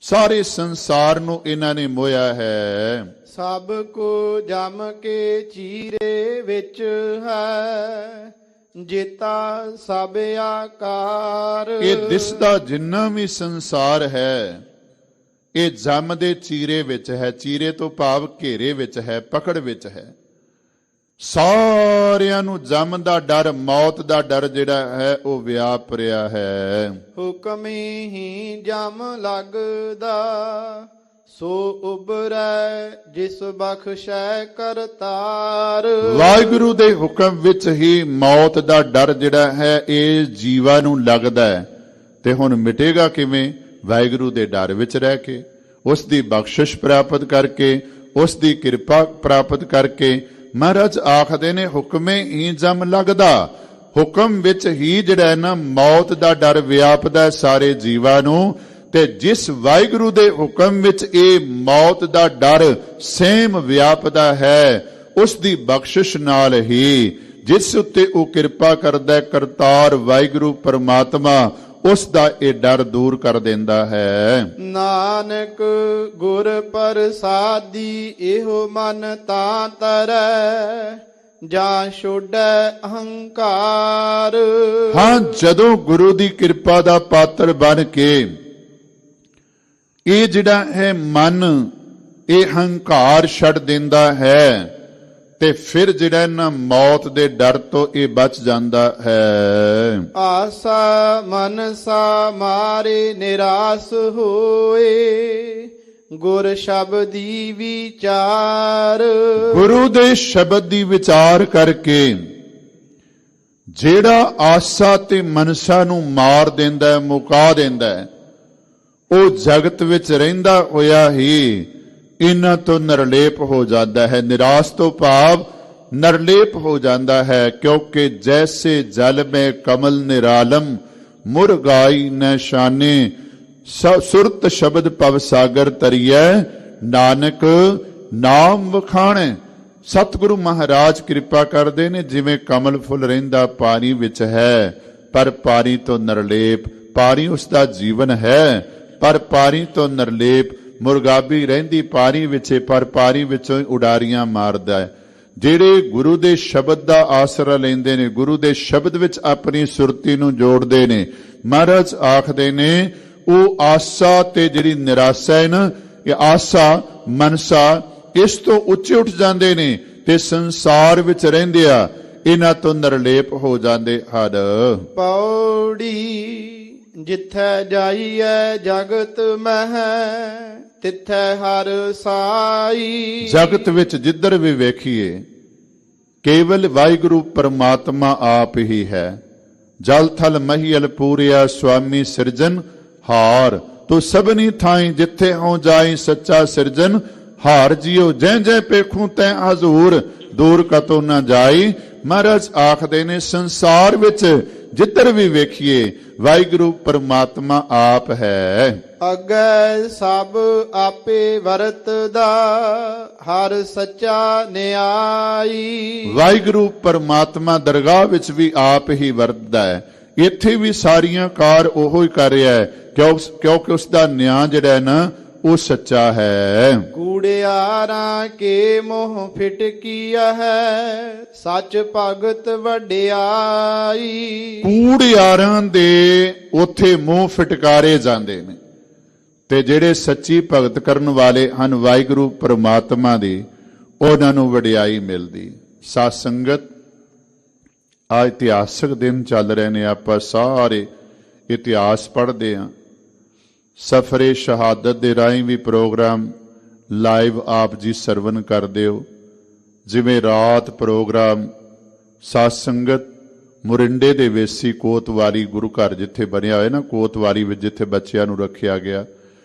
ਸਾਰੇ ਸੰਸਾਰ ਨੂੰ ਇਹਨਾਂ ਨੇ ਮੋਹਿਆ ਹੈ। ਸਭ ਕੋ ਜਮ ਕੇ ਚੀਰੇ ਵਿੱਚ ਹੈ, ਜੇਤਾ ਸਭ ਆਕਾਰ। ਇਹ ਦਿਸਦਾ ਜਿੰਨਾ ਵੀ ਸੰਸਾਰ ਹੈ, ਇਹ ਜਮ ਦੇ ਚੀਰੇ ਵਿੱਚ ਹੈ। ਚੀਰੇ ਤੋਂ ਭਾਵ ਘੇਰੇ ਵਿੱਚ ਹੈ, ਪਕੜ ਵਿੱਚ ਹੈ। ਸਾਰਿਆਂ ਨੂੰ ਜਮ ਦਾ ਡਰ, ਮੌਤ ਦਾ ਡਰ ਜਿਹੜਾ ਹੈ ਉਹ ਵਿਆਪ ਰਿਹਾ ਹੈ। ਹੁਕਮੀ ਹੀ ਜਮ ਲੱਗਦਾ, ਸੋ ਉਬਰੈ ਜਿਸ ਬਖਸ਼ੈ ਕਰਤਾਰ। ਵਾਹਿਗੁਰੂ ਦੇ ਹੁਕਮ ਵਿੱਚ ਹੀ ਮੌਤ ਦਾ ਡਰ ਜਿਹੜਾ ਹੈ ਇਹ ਜੀਵਾਂ ਨੂੰ ਲੱਗਦਾ ਹੈ। ਤੇ ਹੁਣ ਮਿਟੇਗਾ ਕਿਵੇਂ? ਵਾਹਿਗੁਰੂ ਦੇ ਡਰ ਵਿੱਚ ਰਹਿ ਕੇ, ਉਸ ਦੀ ਬਖਸ਼ਿਸ਼ ਪ੍ਰਾਪਤ ਕਰਕੇ, ਉਸ ਦੀ ਕਿਰਪਾ ਪ੍ਰਾਪਤ ਕਰਕੇ। ਮਹਾਰਾਜ ਆਖਦੇ ਨੇ ਹੁਕਮੇ ਹੀ ਜਮ ਲੱਗਦਾ। ਹੁਕਮ ਵਿੱਚ ਹੀ ਜਿਹੜਾ ਨਾ ਮੌਤ ਦਾ ਡਰ ਵਿਆਪਦਾ ਸਾਰੇ ਜੀਵਾਂ ਨੂੰ। ਤੇ ਜਿਸ ਵਾਹਿਗੁਰੂ ਦੇ ਹੁਕਮ ਵਿੱਚ ਇਹ ਮੌਤ ਦਾ ਡਰ ਸੇਮ ਵਿਆਪਦਾ ਹੈ, ਉਸ ਦੀ ਬਖਸ਼ਿਸ਼ ਨਾਲ ਹੀ, ਜਿਸ ਉੱਤੇ ਉਹ ਕਿਰਪਾ ਕਰਦਾ ਕਰਤਾਰ ਵਾਹਿਗੁਰੂ ਪਰਮਾਤਮਾ, ਉਸ ਦਾ ਇਹ ਡਰ ਦੂਰ ਕਰ ਦਿੰਦਾ ਹੈ। ਨਾਨਕ ਗੁਰ ਪ੍ਰਸਾਦੀ, ਇਹੋ ਮਨ ਤਾਂ ਤਰੈ, ਜਾਂ ਛੋੜੈ ਅਹੰਕਾਰ। ਹਾਂ, ਜਦੋਂ ਗੁਰੂ ਦੀ ਕਿਰਪਾ ਦਾ ਪਾਤਰ ਬਣ ਕੇ ਇਹ ਜਿਹੜਾ ਹੈ ਮਨ, ਇਹ ਹੰਕਾਰ ਛੱਡ ਦਿੰਦਾ ਹੈ, ਤੇ ਫਿਰ ਜਿਹੜਾ ਨਾ ਮੌਤ ਦੇ ਡਰ ਤੋਂ ਇਹ ਬਚ ਜਾਂਦਾ ਹੈ। ਆਸਾ ਮਨਸਾ ਮਾਰੇ ਨਿਰਾਸ ਹੋਏ, ਗੁਰ ਸ਼ਬਦੀ ਵਿਚਾਰ। ਗੁਰੂ ਦੇ ਸ਼ਬਦ ਦੀ ਵਿਚਾਰ ਕਰਕੇ ਜਿਹੜਾ ਆਸਾ ਤੇ ਮਨਸਾ ਨੂੰ ਮਾਰ ਦਿੰਦਾ, ਮੁਕਾ ਦਿੰਦਾ, ਉਹ ਜਗਤ ਵਿੱਚ ਰਹਿੰਦਾ ਹੋਇਆ ਹੀ ਇਹਨਾਂ ਤੋਂ ਨਿਰਲੇਪ ਹੋ ਜਾਂਦਾ ਹੈ। ਨਿਰਾਸ਼ ਤੋਂ ਭਾਵ ਨਿਰਲੇਪ ਹੋ ਜਾਂਦਾ ਹੈ। ਕਿਉਂਕਿ ਜੈਸੇ ਜਲ ਮੈਂ ਕਮਲ ਨਿਰਾਲਮ, ਮੁਰਗਾਈ ਨ ਸ਼ਾਨੇ, ਸੁਰਤ ਸ਼ਬਦ ਪਵ ਸਾਗਰ ਤਰੀਐ, ਨਾਨਕ ਨਾਮ ਵਖਾਣੈ। ਸਤਿਗੁਰੂ ਮਹਾਰਾਜ ਕਿਰਪਾ ਕਰਦੇ ਨੇ, ਜਿਵੇਂ ਕਮਲ ਫੁੱਲ ਰਹਿੰਦਾ ਪਾਣੀ ਵਿੱਚ ਹੈ, ਪਰ ਪਾਣੀ ਤੋਂ ਨਿਰਲੇਪ। ਪਾਣੀ ਉਸ ਦਾ ਜੀਵਨ ਹੈ, ਪਰ ਪਾਣੀ ਤੋਂ ਨਿਰਲੇਪ। ਮੁਰਗਾਬੀ ਰਹਿੰਦੀ ਪਾਣੀ ਵਿੱਚ, ਪਰ ਪਾਣੀ ਵਿੱਚੋਂ ਹੀ ਉਡਾਰੀਆਂ ਮਾਰਦਾ ਹੈ। ਜਿਹੜੇ ਗੁਰੂ ਦੇ ਸ਼ਬਦ ਦਾ ਆਸਰਾ ਲੈਂਦੇ ਨੇ, ਗੁਰੂ ਦੇ ਸ਼ਬਦ ਵਿੱਚ ਆਪਣੀ ਸੁਰਤੀ ਨੂੰ ਜੋੜਦੇ ਨੇ, ਮਹਾਰਾਜ ਆਖਦੇ ਨੇ ਉਹ ਆਸਾ ਤੇ ਜਿਹੜੀ ਨਿਰਾਸ਼ਾ ਹੈ ਨਾ, ਇਹ ਆਸਾ ਮਨਸਾ ਇਸ ਤੋਂ ਉੱਚੇ ਉੱਠ ਜਾਂਦੇ ਨੇ ਤੇ ਸੰਸਾਰ ਵਿੱਚ ਰਹਿੰਦੇ ਆ, ਇਹਨਾਂ ਤੋਂ ਨਿਰਲੇਪ ਹੋ ਜਾਂਦੇ ਹਨ। ਪੌੜੀ ਜਿੱਥੈ ਜਾਈਐ ਜਗਤ ਮਹਿ ਤਿੱਥੈ ਹਰ ਸਾਈ। ਜਗਤ ਵਿੱਚ ਜਿੱਧਰ ਵੀ ਵੇਖੀਏ ਕੇਵਲ ਵਾਹਿਗੁਰੂ ਪਰਮਾਤਮਾ ਆਪ ਹੀ ਹੈ। ਜਲ ਥਲ ਮਹੀਲ ਪੂਰਿਆ ਸੁਆਮੀ ਸਿਰਜਨ ਹਾਰ। ਤੋ ਸਭਨੀ ਥਾਈ ਜਿੱਥੇ ਹੋਂ ਜਾਈ ਸੱਚਾ ਸਿਰਜਨ ਹਾਰ। ਜਿਉ ਜੈ ਜੈ ਪੇਖੂ ਤੈ ਹਜ਼ੂਰ ਦੂਰ ਕਤੋਂ ਨਾ ਜਾਈ। ਮਹਾਰਾਜ ਆਖਦੇ ਨੇ ਸੰਸਾਰ ਵਿੱਚ ਜਿੱਧਰ ਵੀ ਵੇਖੀਏ ਵਾਹਿਗੁਰੂ ਪਰਮਾਤਮਾ ਆਪ ਹੈ। ਅੱਗੇ ਸਭ ਆਪੇ ਵਰਤਦਾ ਹਰ ਸੱਚਾ ਨਿਆਈ। ਵਾਹਿਗੁਰੂ ਪਰਮਾਤਮਾ ਦਰਗਾਹ ਵਿੱਚ ਵੀ ਆਪ ਹੀ ਵਰਤਦਾ ਹੈ। ਇੱਥੇ ਵੀ ਸਾਰੀਆਂ ਕਾਰ ਉਹੋ ਹੀ ਕਰ ਰਿਹਾ ਹੈ, ਕਿਉਂਕਿ ਉਸ ਦਾ ਨਿਆਂ ਜਿਹੜਾ ਹੈ ਨਾ ਉਹ ਸੱਚਾ ਹੈ। ਕੂੜਿਆਰਾਂ ਕੇ ਮੋਹ ਫਿਟਕੀਆ ਹੈ ਸੱਚ ਭਗਤ ਵਡਿਆਈ। ਕੂੜਿਆਰਾਂ ਦੇ ਉੱਥੇ ਮੂੰਹ ਫਟਕਾਰੇ ਜਾਂਦੇ ਨੇ ਤੇ ਜਿਹੜੇ ਸੱਚੀ ਭਗਤ ਕਰਨ ਵਾਲੇ ਹਨ ਵਾਹਿਗੁਰੂ ਪਰਮਾਤਮਾ ਦੀ, ਉਹਨਾਂ ਨੂੰ ਵਡਿਆਈ ਮਿਲਦੀ। ਸਾਧ ਸੰਗਤ, ਆ ਇਤਿਹਾਸਕ ਦਿਨ ਚੱਲ ਰਹੇ ਨੇ, ਆਪਾਂ ਸਾਰੇ ਇਤਿਹਾਸ ਪੜ੍ਹਦੇ ਹਾਂ। ਸਫਰੇ ਸ਼ਹਾਦਤ ਦੇ ਰਾਹੀਂ ਵੀ ਪ੍ਰੋਗਰਾਮ ਲਾਈਵ ਆਪ ਜੀ ਸਰਵਨ ਕਰਦੇ ਹੋ। ਜਿਵੇਂ ਰਾਤ ਪ੍ਰੋਗਰਾਮ ਸਾਧ ਸੰਗਤ ਮੁਰਿੰਡੇ ਦੇ ਵੇਸੀ ਕੋਤਵਾਲੀ ਗੁਰੂ ਘਰ ਜਿੱਥੇ ਬਣਿਆ ਹੋਇਆ ਨਾ, ਕੋਤਵਾਲੀ ਵਿੱਚ ਜਿੱਥੇ ਬੱਚਿਆਂ ਨੂੰ ਰੱਖਿਆ ਗਿਆ,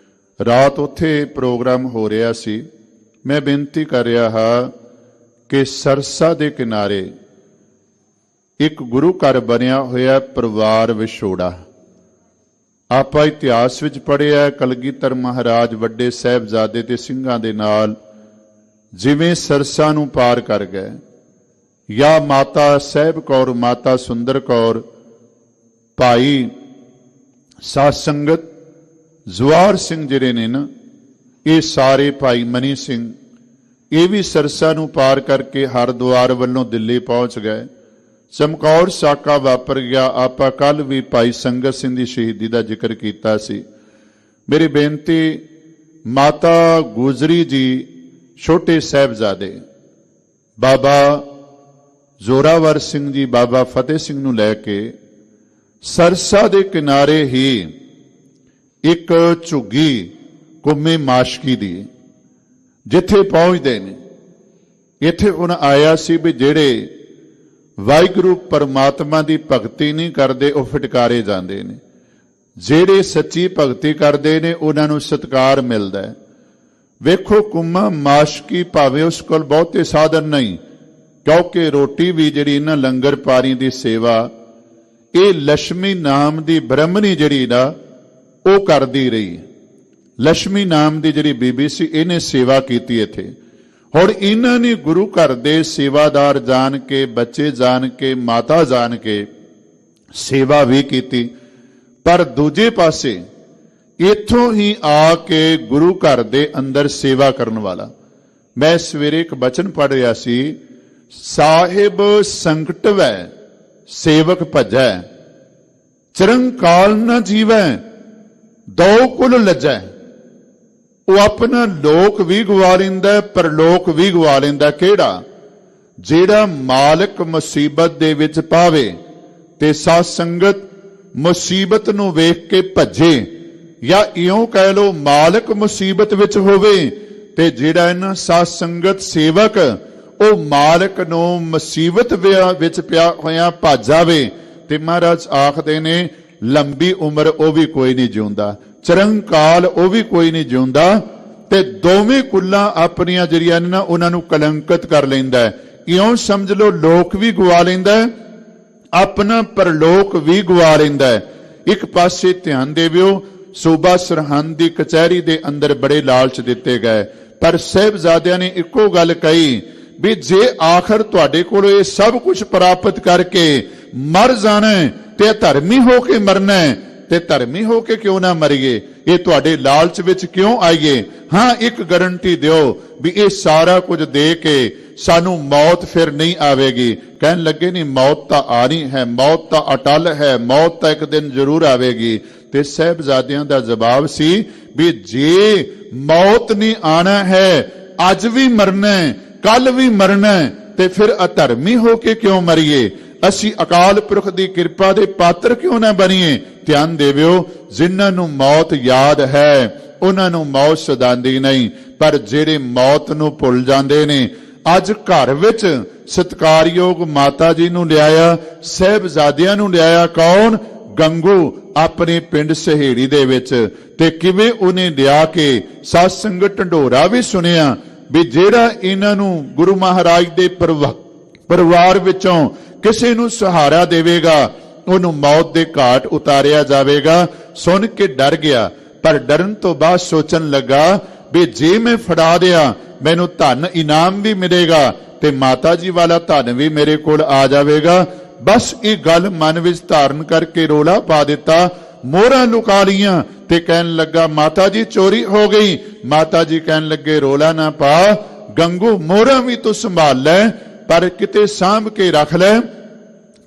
ਰਾਤ ਉੱਥੇ ਪ੍ਰੋਗਰਾਮ ਹੋ ਰਿਹਾ ਸੀ। ਮੈਂ ਬੇਨਤੀ ਕਰ ਰਿਹਾ ਹਾਂ ਕਿ ਸਰਸਾ ਦੇ ਕਿਨਾਰੇ ਇੱਕ ਗੁਰੂ ਘਰ ਬਣਿਆ ਹੋਇਆ ਪਰਿਵਾਰ ਵਿਛੋੜਾ। ਆਪਾਂ ਇਤਿਹਾਸ ਵਿੱਚ ਪੜ੍ਹਿਆ ਕਲਗੀਧਰ ਮਹਾਰਾਜ ਵੱਡੇ ਸਾਹਿਬਜ਼ਾਦੇ ਤੇ ਸਿੰਘਾਂ ਦੇ ਨਾਲ ਜਿਵੇਂ ਸਰਸਾ ਨੂੰ ਪਾਰ ਕਰ ਗਏ, ਜਾਂ ਮਾਤਾ ਸਾਹਿਬ ਕੌਰ, ਮਾਤਾ ਸੁੰਦਰ ਕੌਰ, ਭਾਈ ਸਾਧ ਸੰਗਤ ਜ਼ੁਆਰ ਸਿੰਘ ਜਿਹੜੇ ਨੇ ਨਾ, ਇਹ ਸਾਰੇ ਭਾਈ ਮਨੀ ਸਿੰਘ, ਇਹ ਵੀ ਸਰਸਾ ਨੂੰ ਪਾਰ ਕਰਕੇ ਹਰਿਦੁਆਰ ਵੱਲੋਂ ਦਿੱਲੀ ਪਹੁੰਚ ਗਏ। ਚਮਕੌਰ ਸਾਕਾ ਵਾਪਰ ਗਿਆ। ਆਪਾਂ ਕੱਲ ਵੀ ਭਾਈ ਸੰਗਤ ਸਿੰਘ ਦੀ ਸ਼ਹੀਦੀ ਦਾ ਜ਼ਿਕਰ ਕੀਤਾ ਸੀ। ਮੇਰੀ ਬੇਨਤੀ, ਮਾਤਾ ਗੁਜਰੀ ਜੀ ਛੋਟੇ ਸਾਹਿਬਜ਼ਾਦੇ ਬਾਬਾ ਜ਼ੋਰਾਵਰ ਸਿੰਘ ਜੀ, ਬਾਬਾ ਫਤਿਹ ਸਿੰਘ ਨੂੰ ਲੈ ਕੇ ਸਰਸਾ ਦੇ ਕਿਨਾਰੇ ਹੀ ਇੱਕ ਝੁੱਗੀ ਕੁੰਮੇ ਮਾਸ਼ਕੀ ਦੀ ਜਿੱਥੇ ਪਹੁੰਚਦੇ ਨੇ, ਇੱਥੇ ਉਹਨਾਂ ਆਇਆ ਸੀ ਵੀ ਜਿਹੜੇ ਵਾਹਿਗੁਰੂ ਪਰਮਾਤਮਾ ਦੀ ਭਗਤੀ ਨਹੀਂ ਕਰਦੇ ਉਹ ਫਟਕਾਰੇ ਜਾਂਦੇ ਨੇ, ਜਿਹੜੇ ਸੱਚੀ ਭਗਤੀ ਕਰਦੇ ਨੇ ਉਹਨਾਂ ਨੂੰ ਸਤਿਕਾਰ ਮਿਲਦਾ ਹੈ। ਵੇਖੋ ਕੁੰਮਾ ਮਾਸ਼ਕੀ ਭਾਵੇਂ ਉਸ ਕੋਲ ਬਹੁਤੇ ਸਾਧਨ ਨਹੀਂ, ਕਿਉਂਕਿ ਰੋਟੀ ਵੀ ਜਿਹੜੀ ਇਹਨਾਂ ਲੰਗਰ ਪਾਰੀ ਦੀ ਸੇਵਾ ਇਹ ਲక్ష్ਮੀ ਨਾਮ ਦੀ ਬ੍ਰਹਮਣੀ ਜਿਹੜੀ ਨਾ ਉਹ ਕਰਦੀ ਰਹੀ। ਲక్ష్ਮੀ ਨਾਮ ਦੀ ਜਿਹੜੀ ਬੀਬੀ ਸੀ, ਇਹਨੇ ਸੇਵਾ ਕੀਤੀ ਇੱਥੇ। ਹੁਣ ਇਹਨਾਂ ਨੇ ਗੁਰੂ ਘਰ ਦੇ ਸੇਵਾਦਾਰ ਜਾਣ ਕੇ, ਬੱਚੇ ਜਾਣ ਕੇ, ਮਾਤਾ ਜਾਣ ਕੇ ਸੇਵਾ ਵੀ ਕੀਤੀ। ਪਰ ਦੂਜੇ ਪਾਸੇ ਇੱਥੋਂ ਹੀ ਆ ਕੇ ਗੁਰੂ ਘਰ ਦੇ ਅੰਦਰ ਸੇਵਾ ਕਰਨ ਵਾਲਾ, ਮੈਂ ਸਵੇਰੇ ਇੱਕ ਬਚਨ ਪੜ੍ਹ ਰਿਹਾ ਸੀ, ਸਾਹਿਬ ਸੰਕਟ ਵੈ ਸੇਵਕ ਭਜੈ, ਚਿਰੰਕਾਲ ਨ ਜੀਵੈ ਦੋ ਕੁਲ ਲੱਜੈ। ਉਹ ਆਪਣਾ ਲੋਕ ਵੀ ਗਵਾ ਲੈਂਦਾ, ਪਰਲੋਕ ਵੀ ਗਵਾ ਲੈਂਦਾ। ਕਿਹੜਾ? ਜਿਹੜਾ ਮਾਲਕ ਮੁਸੀਬਤ ਦੇ ਵਿੱਚ ਪਾਵੇ ਤੇ ਸਾਧ ਸੰਗਤ ਮੁਸੀਬਤ ਨੂੰ ਵੇਖ ਕੇ ਭੱਜੇ, ਜਾਂ ਇਉਂ ਕਹਿ ਲੋ ਮਾਲਕ ਮੁਸੀਬਤ ਵਿੱਚ ਹੋਵੇ ਤੇ ਜਿਹੜਾ ਇਹਨਾਂ ਸਾਧ ਸੰਗਤ ਸੇਵਕ ਉਹ ਮਾਲਕ ਨੂੰ ਮੁਸੀਬਤ ਵਿੱਚ ਪਿਆ ਹੋਇਆ ਭੱਜ ਜਾਵੇ ਤੇ ਮਹਾਰਾਜ ਆਖਦੇ ਨੇ ਲੰਬੀ ਉਮਰ ਉਹ ਵੀ ਕੋਈ ਨਹੀਂ ਜਿਉਂਦਾ, ਚਿਰੰਕਾਲ ਉਹ ਵੀ ਕੋਈ ਨਹੀਂ ਜਿਉਂਦਾ। ਤੇ ਦੋਵੇਂ ਕੁੱਲਾਂ ਆਪਣੀਆਂ ਜਿਹੜੀਆਂ ਨੇ ਨਾ ਉਹਨਾਂ ਨੂੰ ਕਲੰਕਿਤ ਕਰ ਲੈਂਦਾ ਹੈ। ਇਉਂ ਸਮਝ ਲਓ ਲੋਕ ਵੀ ਗਵਾ ਲੈਂਦਾ ਹੈ, ਆਪਣਾ ਪਰਲੋਕ ਵੀ ਗਵਾ ਲੈਂਦਾ ਹੈ। ਇੱਕ ਪਾਸੇ ਧਿਆਨ ਦੇਵਿਓ, ਸੂਬਾ ਸਰਹੰਦ ਦੀ ਕਚਹਿਰੀ ਦੇ ਅੰਦਰ ਬੜੇ ਲਾਲਚ ਦਿੱਤੇ ਗਏ, ਪਰ ਸਾਹਿਬਜ਼ਾਦਿਆਂ ਨੇ ਇੱਕੋ ਗੱਲ ਕਹੀ ਵੀ ਜੇ ਆਖਰ ਤੁਹਾਡੇ ਕੋਲ ਇਹ ਸਭ ਕੁਝ ਪ੍ਰਾਪਤ ਕਰਕੇ ਮਰ ਜਾਣਾ ਤੇ ਧਰਮੀ ਹੋ ਕੇ ਮਰਨਾ ਤੇ ਧਰਮੀ ਹੋ ਕੇ ਕਿਉਂ ਨਾ ਮਰੀਏ, ਇਹ ਤੁਹਾਡੇ ਲਾਲਚ ਵਿੱਚ ਕਿਉਂ ਆਈਏ। ਹਾਂ, ਇੱਕ ਗਾਰੰਟੀ ਦਿਓ ਵੀ ਇਹ ਸਾਰਾ ਕੁਝ ਦੇ ਕੇ ਸਾਨੂੰ ਮੌਤ ਫਿਰ ਨਹੀਂ ਆਵੇਗੀ। ਕਹਿਣ ਲੱਗੇ ਨਹੀਂ, ਮੌਤ ਤਾਂ ਆਣੀ ਹੈ, ਮੌਤ ਤਾਂ ਅਟਲ ਹੈ, ਮੌਤ ਤਾਂ ਇੱਕ ਦਿਨ ਜ਼ਰੂਰ ਆਵੇਗੀ। ਤੇ ਸਾਹਿਬਜ਼ਾਦਿਆਂ ਦਾ ਜਵਾਬ ਸੀ ਵੀ ਜੇ ਮੌਤ ਨਹੀਂ ਆਣਾ ਹੈ, ਅੱਜ ਵੀ ਮਰਨਾ ਕੱਲ ਵੀ ਮਰਨਾ ਹੈ, ਤੇ ਫਿਰ ਅਧਰਮੀ ਹੋ ਕੇ ਕਿਉਂ ਮਰੀਏ? ਅਸੀਂ ਅਕਾਲ ਪੁਰਖ ਦੀ ਕਿਰਪਾ ਦੇ ਪਾਤਰ ਕਿਉਂ ਨਾ ਬਣੀਏ? ਧਿਆਨ ਦੇਵਿਓ, ਜਿਨ੍ਹਾਂ ਨੂੰ ਮੌਤ ਯਾਦ ਹੈ ਉਹਨਾਂ ਨੂੰ ਮੌਤ ਸਦਾਂਦੀ ਨਹੀਂ, ਪਰ ਜਿਹੜੇ ਮੌਤ ਨੂੰ ਭੁੱਲ ਜਾਂਦੇ ਨੇ। ਅੱਜ ਘਰ ਵਿੱਚ ਸਤਿਕਾਰਯੋਗ ਮਾਤਾ ਜੀ ਨੂੰ ਲਿਆਇਆ, ਸਾਹਿਬਜ਼ਾਦਿਆਂ ਨੂੰ ਲਿਆਇਆ। ਕੌਣ? ਗੰਗੂ, ਆਪਣੇ ਪਿੰਡ ਸਹੇੜੀ ਦੇ ਵਿੱਚ। ਤੇ ਕਿਵੇਂ ਉਹਨੇ ਲਿਆ ਕੇ ਸਾਧ ਸੰਗਤ ਢੰਡੋਰਾ ਵੀ ਸੁਣਿਆ ਵੀ ਜਿਹੜਾ ਇਹਨਾਂ ਨੂੰ ਗੁਰੂ ਮਹਾਰਾਜ ਦੇ ਪਰਿਵਾਰ ਵਿੱਚੋਂ ਕਿਸੇ ਨੂੰ ਸਹਾਰਾ ਦੇਵੇਗਾ ਉਹਨੂੰ ਮੌਤ ਦੇ ਘਾਟ ਉਤਾਰਿਆ ਜਾਵੇਗਾ। ਸੁਣ ਕੇ ਡਰ ਗਿਆ, ਪਰ ਡਰਨ ਤੋਂ ਬਾਅਦ ਸੋਚਣ ਲੱਗਾ ਵੀ ਜੇ ਮੈਂ ਫੜਾ ਦਿਆਂ ਮੈਨੂੰ ਧਨ ਇਨਾਮ ਵੀ ਮਿਲੇਗਾ ਤੇ ਮਾਤਾ ਜੀ ਵਾਲਾ ਧਨ ਵੀ ਮੇਰੇ ਕੋਲ ਆ ਜਾਵੇਗਾ। ਬਸ ਇਹ ਗੱਲ ਮਨ ਵਿੱਚ ਧਾਰਨ ਕਰਕੇ ਰੋਲਾ ਪਾ ਦਿੱਤਾ, ਮੋਹਰਾਂ ਲੁਕਾ ਲੀਆਂ ਤੇ ਕਹਿਣ ਲੱਗਾ ਮਾਤਾ ਜੀ ਚੋਰੀ ਹੋ ਗਈ। ਮਾਤਾ ਜੀ ਕਹਿਣ ਲੱਗੇ ਰੋਲਾ ਨਾ ਪਾ ਗੰਗੂ, ਮੋਹਰਾਂ ਵੀ ਤੂੰ ਸੰਭਾਲ ਲੈ, ਪਰ ਕਿਤੇ ਸਾਂਭ ਕੇ ਰੱਖ ਲੈ,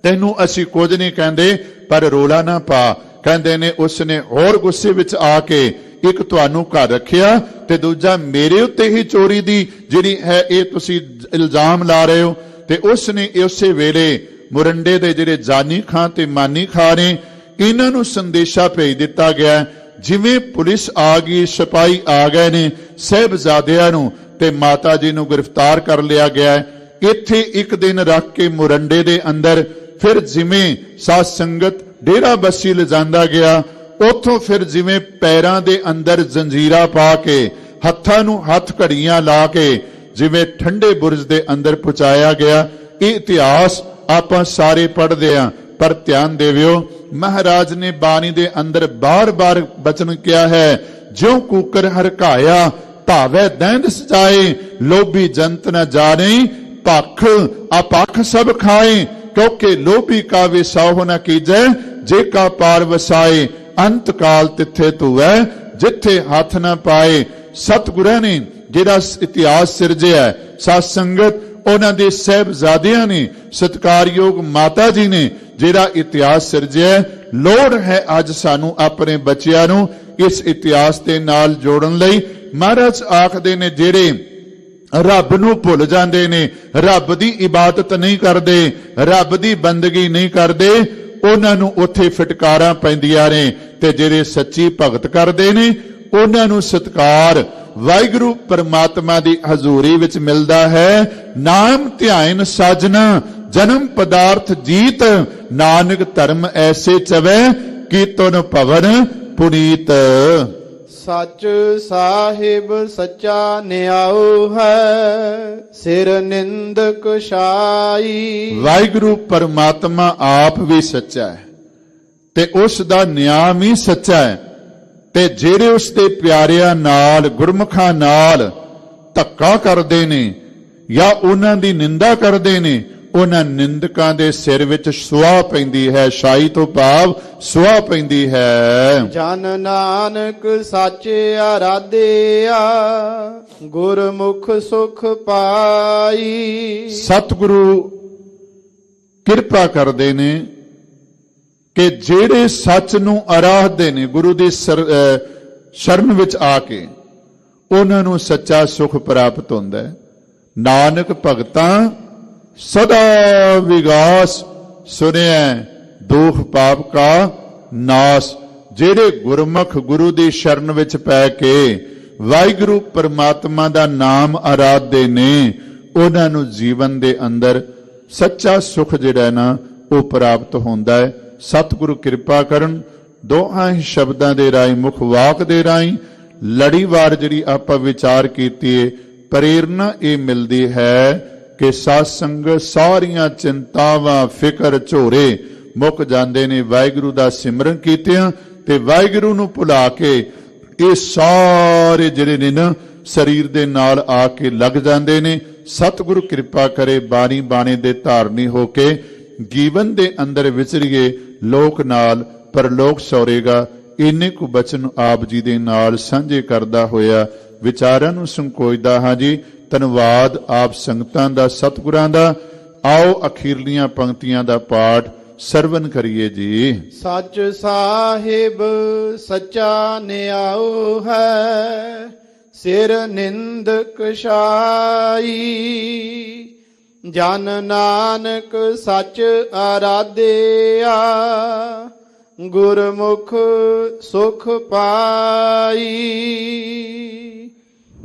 ਤੈਨੂੰ ਅਸੀਂ ਕੁਝ ਨਹੀਂ ਕਹਿੰਦੇ, ਪਰ ਰੋਲਾ ਨਾ ਪਾ। ਕਹਿੰਦੇ ਨੇ ਉਸਨੇ ਹੋਰ ਗੁੱਸੇ ਵਿੱਚ ਆ ਕੇ ਇੱਕ ਤੁਹਾਨੂੰ ਘਰ ਰੱਖਿਆ ਤੇ ਦੂਜਾ ਮੇਰੇ ਉੱਤੇ ਹੀ ਚੋਰੀ ਦੀ ਜਿਹੜੀ ਹੈ ਇਹ ਤੁਸੀਂ ਇਲਜ਼ਾਮ ਲਾ ਰਹੇ ਹੋ। ਤੇ ਉਸਨੇ ਉਸੇ ਵੇਲੇ ਮੁਰੰਡੇ ਦੇ ਜਿਹੜੇ ਜਾਨੀ ਖਾਂ ਤੇ ਮਾਨੀ ਖਾਂ ਨੇ ਇਹਨਾਂ ਨੂੰ ਸੰਦੇਸ਼ਾ ਭੇਜ ਦਿੱਤਾ ਗਿਆ। ਜਿਵੇਂ ਪੁਲਿਸ ਆ ਗਈ, ਸਿਪਾਹੀ ਆ ਗਏ ਨੇ, ਸਾਹਿਬਜ਼ਾਦਿਆਂ ਨੂੰ ਤੇ ਮਾਤਾ ਜੀ ਨੂੰ ਗ੍ਰਿਫਤਾਰ ਕਰ ਲਿਆ ਗਿਆ। ਇੱਥੇ ਇੱਕ ਦਿਨ ਰੱਖ ਕੇ ਮੁਰੰਡੇ ਦੇ ਅੰਦਰ ਫਿਰ ਜਿਵੇਂ ਸਾਧ ਸੰਗਤ ਡੇਰਾ ਬੱਸੀ ਲਿਜਾਂਦਾ ਗਿਆ, ਉੱਥੋਂ ਫਿਰ ਜਿਵੇਂ ਪੈਰਾਂ ਦੇ ਅੰਦਰ ਜ਼ੰਜੀਰਾਂ ਪਾ ਕੇ ਹੱਥਾਂ ਨੂੰ ਹੱਥ ਘੜੀਆਂ ਲਾ ਕੇ ਜਿਵੇਂ ਠੰਡੇ ਬੁਰਜ ਦੇ ਅੰਦਰ ਪਹੁੰਚਾਇਆ ਗਿਆ। ਇਹ ਇਤਿਹਾਸ ਆਪਾਂ ਸਾਰੇ ਪੜ੍ਹਦੇ ਆਂ, ਪਰ ਧਿਆਨ ਦੇਵਿਓ ਮਹਾਰਾਜ ਨੇ ਬਾਣੀ ਦੇ ਅੰਦਰ ਬਾਰ-ਬਾਰ ਬਚਨ ਕਿਹਾ ਹੈ, ਜਿਉ ਕੂਕਰ ਹਰਕਾਇਆ ਭਾਵੇਂ ਦੈਂਦ ਸਜਾਏ, ਲੋਭੀ ਜੰਤ ਨ ਜਾਣੇ ਭਖ ਆਪਖ ਸਭ ਖਾਏ। ਕਿਉਂਕਿ ਲੋਭੀ ਕਾ ਵਿਸਾਹੁ ਨ ਕੀਜੈ, ਜੇ ਕਾ ਪਾਰ ਵਸਾਏ, ਅੰਤ ਕਾਲ ਤਿੱਥੇ ਧੂਵੈ, ਜਿੱਥੇ ਹੱਥ ਨਾ ਪਾਏ। ਸਤਿਗੁਰਾਂ ਨੇ ਜਿਹੜਾ ਇਤਿਹਾਸ ਸਿਰਜਿਆ, ਸਾਧ ਸੰਗਤ ਉਹਨਾਂ ਦੇ ਸਾਹਿਬਜ਼ਾਦਿਆਂ ਨੇ, ਸਤਿਕਾਰਯੋਗ ਮਾਤਾ ਜੀ ਨੇ ਜਿਹੜਾ ਇਤਿਹਾਸ ਸਿਰਜਿਆ, ਲੋੜ ਹੈ ਅੱਜ ਸਾਨੂੰ ਆਪਣੇ ਬੱਚਿਆਂ ਨੂੰ ਇਸ ਇਤਿਹਾਸ ਦੇ ਨਾਲ ਜੋੜਨ ਲਈ। ਮਹਾਰਾਜ ਆਖਦੇ ਨੇ ਜਿਹੜੇ ਰੱਬ ਨੂੰ ਭੁੱਲ ਜਾਂਦੇ ਨੇ, ਰੱਬ ਦੀ ਇਬਾਦਤ ਨਹੀਂ ਕਰਦੇ, ਰੱਬ ਦੀ ਬੰਦਗੀ ਨਹੀਂ ਕਰਦੇ, ਉਹਨਾਂ ਨੂੰ ਉੱਥੇ ਫਟਕਾਰਾਂ ਪੈਂਦੀਆਂ ਨੇ। ਤੇ ਜਿਹੜੇ ਸੱਚੀ ਭਗਤ ਕਰਦੇ ਨੇ ਉਹਨਾਂ ਨੂੰ ਸਤਿਕਾਰ ਵਾਹਿਗੁਰੂ ਪਰਮਾਤਮਾ ਦੀ ਹਜ਼ੂਰੀ ਵਿੱਚ ਮਿਲਦਾ ਹੈ। ਨਾਮ ਧਿਆਨ ਸਾਜਨਾ ਜਨਮ ਪਦਾਰਥ ਜੀਤ, ਨਾਨਕ ਧਰਮ ਐਸੇ ਚਵੈ ਕੀਤਨ ਭਵਨ ਪੁਨੀਤ। ਸੱਚ ਸਾਹਿਬ ਸੱਚਾ ਨਿਆਉ ਹੈ, ਸਿਰ ਨਿੰਦਕ ਛਾਈ। ਵਾਹਿਗੁਰੂ ਪਰਮਾਤਮਾ ਆਪ ਵੀ ਸੱਚਾ ਹੈ ਤੇ ਉਸ ਦਾ ਨਿਆਂ ਵੀ ਸੱਚਾ ਹੈ। ਤੇ ਜਿਹੜੇ ਉਸ ਦੇ ਪਿਆਰਿਆਂ ਨਾਲ, ਗੁਰਮੁਖਾਂ ਨਾਲ ਧੱਕਾ ਕਰਦੇ ਨੇ ਜਾਂ ਉਹਨਾਂ ਦੀ ਨਿੰਦਾ ਕਰਦੇ ਨੇ, ਉਹਨਾਂ ਨਿੰਦਕਾਂ ਦੇ ਸਿਰ ਵਿੱਚ ਸੁਆਹ ਪੈਂਦੀ ਹੈ। ਛਾਈ ਤੋਂ ਭਾਵ ਸੁਆਹ ਪੈਂਦੀ ਹੈ। ਜਨ ਨਾਨਕ ਸਾਚੇ ਆਰਾਧਿਆ, ਗੁਰਮੁਖ ਸੁਖ ਪਾਈ। ਸਤਿਗੁਰੂ ਕਿਰਪਾ ਕਰਦੇ ਨੇ ਕਿ ਜਿਹੜੇ ਸੱਚ ਨੂੰ ਆਰਾਧਦੇ ਨੇ, ਗੁਰੂ ਦੀ ਸ਼ਰਨ ਵਿੱਚ ਆ ਕੇ, ਉਹਨਾਂ ਨੂੰ ਸੱਚਾ ਸੁਖ ਪ੍ਰਾਪਤ ਹੁੰਦਾ ਹੈ। ਨਾਨਕ ਭਗਤਾਂ ਸਦਾ ਵਿਗਾਸ ਸੁਨਿਆ, ਦੁਖ ਪਾਪ ਕਾ ਨਾਸ। ਜਿਹੜੇ ਗੁਰਮੁਖ ਗੁਰੂ ਦੀ ਸ਼ਰਨ ਵਿੱਚ ਪੈ ਕੇ ਵਾਹਿਗੁਰੂ ਪਰਮਾਤਮਾ ਦਾ ਨਾਮ ਆਰਾਧਦੇ ਨੇ, ਉਹਨਾਂ ਨੂੰ ਜੀਵਨ ਦੇ ਅੰਦਰ ਸੱਚਾ ਸੁਖ ਜਿਹੜਾ ਨਾ ਉਹ ਪ੍ਰਾਪਤ ਹੁੰਦਾ ਹੈ। ਸਤਿਗੁਰੂ ਕਿਰਪਾ ਕਰਨ, ਦੋਹਾਂ ਹੀ ਸ਼ਬਦਾਂ ਦੇ ਰਾਹੀਂ, ਮੁਖ ਵਾਕ ਦੇ ਰਾਹੀਂ ਲੜੀਵਾਰ ਜਿਹੜੀ ਆਪਾਂ ਵਿਚਾਰ ਕੀਤੀ ਹੈ, ਪ੍ਰੇਰਨਾ ਇਹ ਮਿਲਦੀ ਹੈ ਕਿ ਸਾਧ ਸੰਗਤ ਸਾਰੀਆਂ ਚਿੰਤਾਵਾਂ ਫਿਕਰ ਝੋਰੇ ਮੁੱਕ ਜਾਂਦੇ ਨੇ ਵਾਹਿਗੁਰੂ ਦਾ ਸਿਮਰਨ ਕੀਤਿਆਂ। ਤੇ ਵਾਹਿਗੁਰੂ ਨੂੰ ਭੁਲਾ ਕੇ ਇਹ ਸਾਰੇ ਜਿਹੜੇ ਨੇ ਨਾ ਸਰੀਰ ਦੇ ਨਾਲ ਆ ਕੇ ਲੱਗ ਜਾਂਦੇ ਨੇ। ਸਤਿਗੁਰੂ ਕਿਰਪਾ ਕਰੇ ਬਾਣੀ ਬਾਣੇ ਦੇ ਧਾਰਨੀ ਹੋ ਕੇ ਜੀਵਨ ਦੇ ਅੰਦਰ ਵਿਚਰੀਏ, ਲੋਕ ਨਾਲ ਪਰਲੋਕ ਸੌਰੇਗਾ। ਇੰਨੇ ਕੁ ਬਚਨ ਆਪ ਜੀ ਦੇ ਨਾਲ ਸਾਂਝੇ ਕਰਦਾ ਹੋਇਆ ਵਿਚਾਰਾਂ ਨੂੰ ਸੰਕੋਚਦਾ ਹਾਂ ਜੀ। ਧੰਨਵਾਦ ਆਪ ਸੰਗਤਾਂ ਦਾ, ਸਤਿਗੁਰਾਂ ਦਾ। ਆਓ ਅਖੀਰਲੀਆਂ ਪੰਕਤੀਆਂ ਦਾ ਪਾਠ ਸਰਵਨ ਕਰੀਏ ਜੀ। ਸੱਚ ਸਾਹਿਬ ਸੱਚਾ ਨਿਆਉ ਹੈ, ਸਿਰ ਨਿੰਦਕ ਛਾਈ। ਜਨ ਨਾਨਕ ਸੱਚ ਆਰਾਧਿਆ ਗੁਰਮੁਖ ਸੁਖ ਪਾਈ।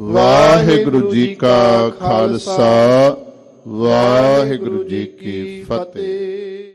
ਵਾਹਿਗੁਰੂ ਜੀ ਕਾ ਖਾਲਸਾ ਵਾਹਿਗੁਰੂ ਜੀ ਕੀ ਫਤਿਹ।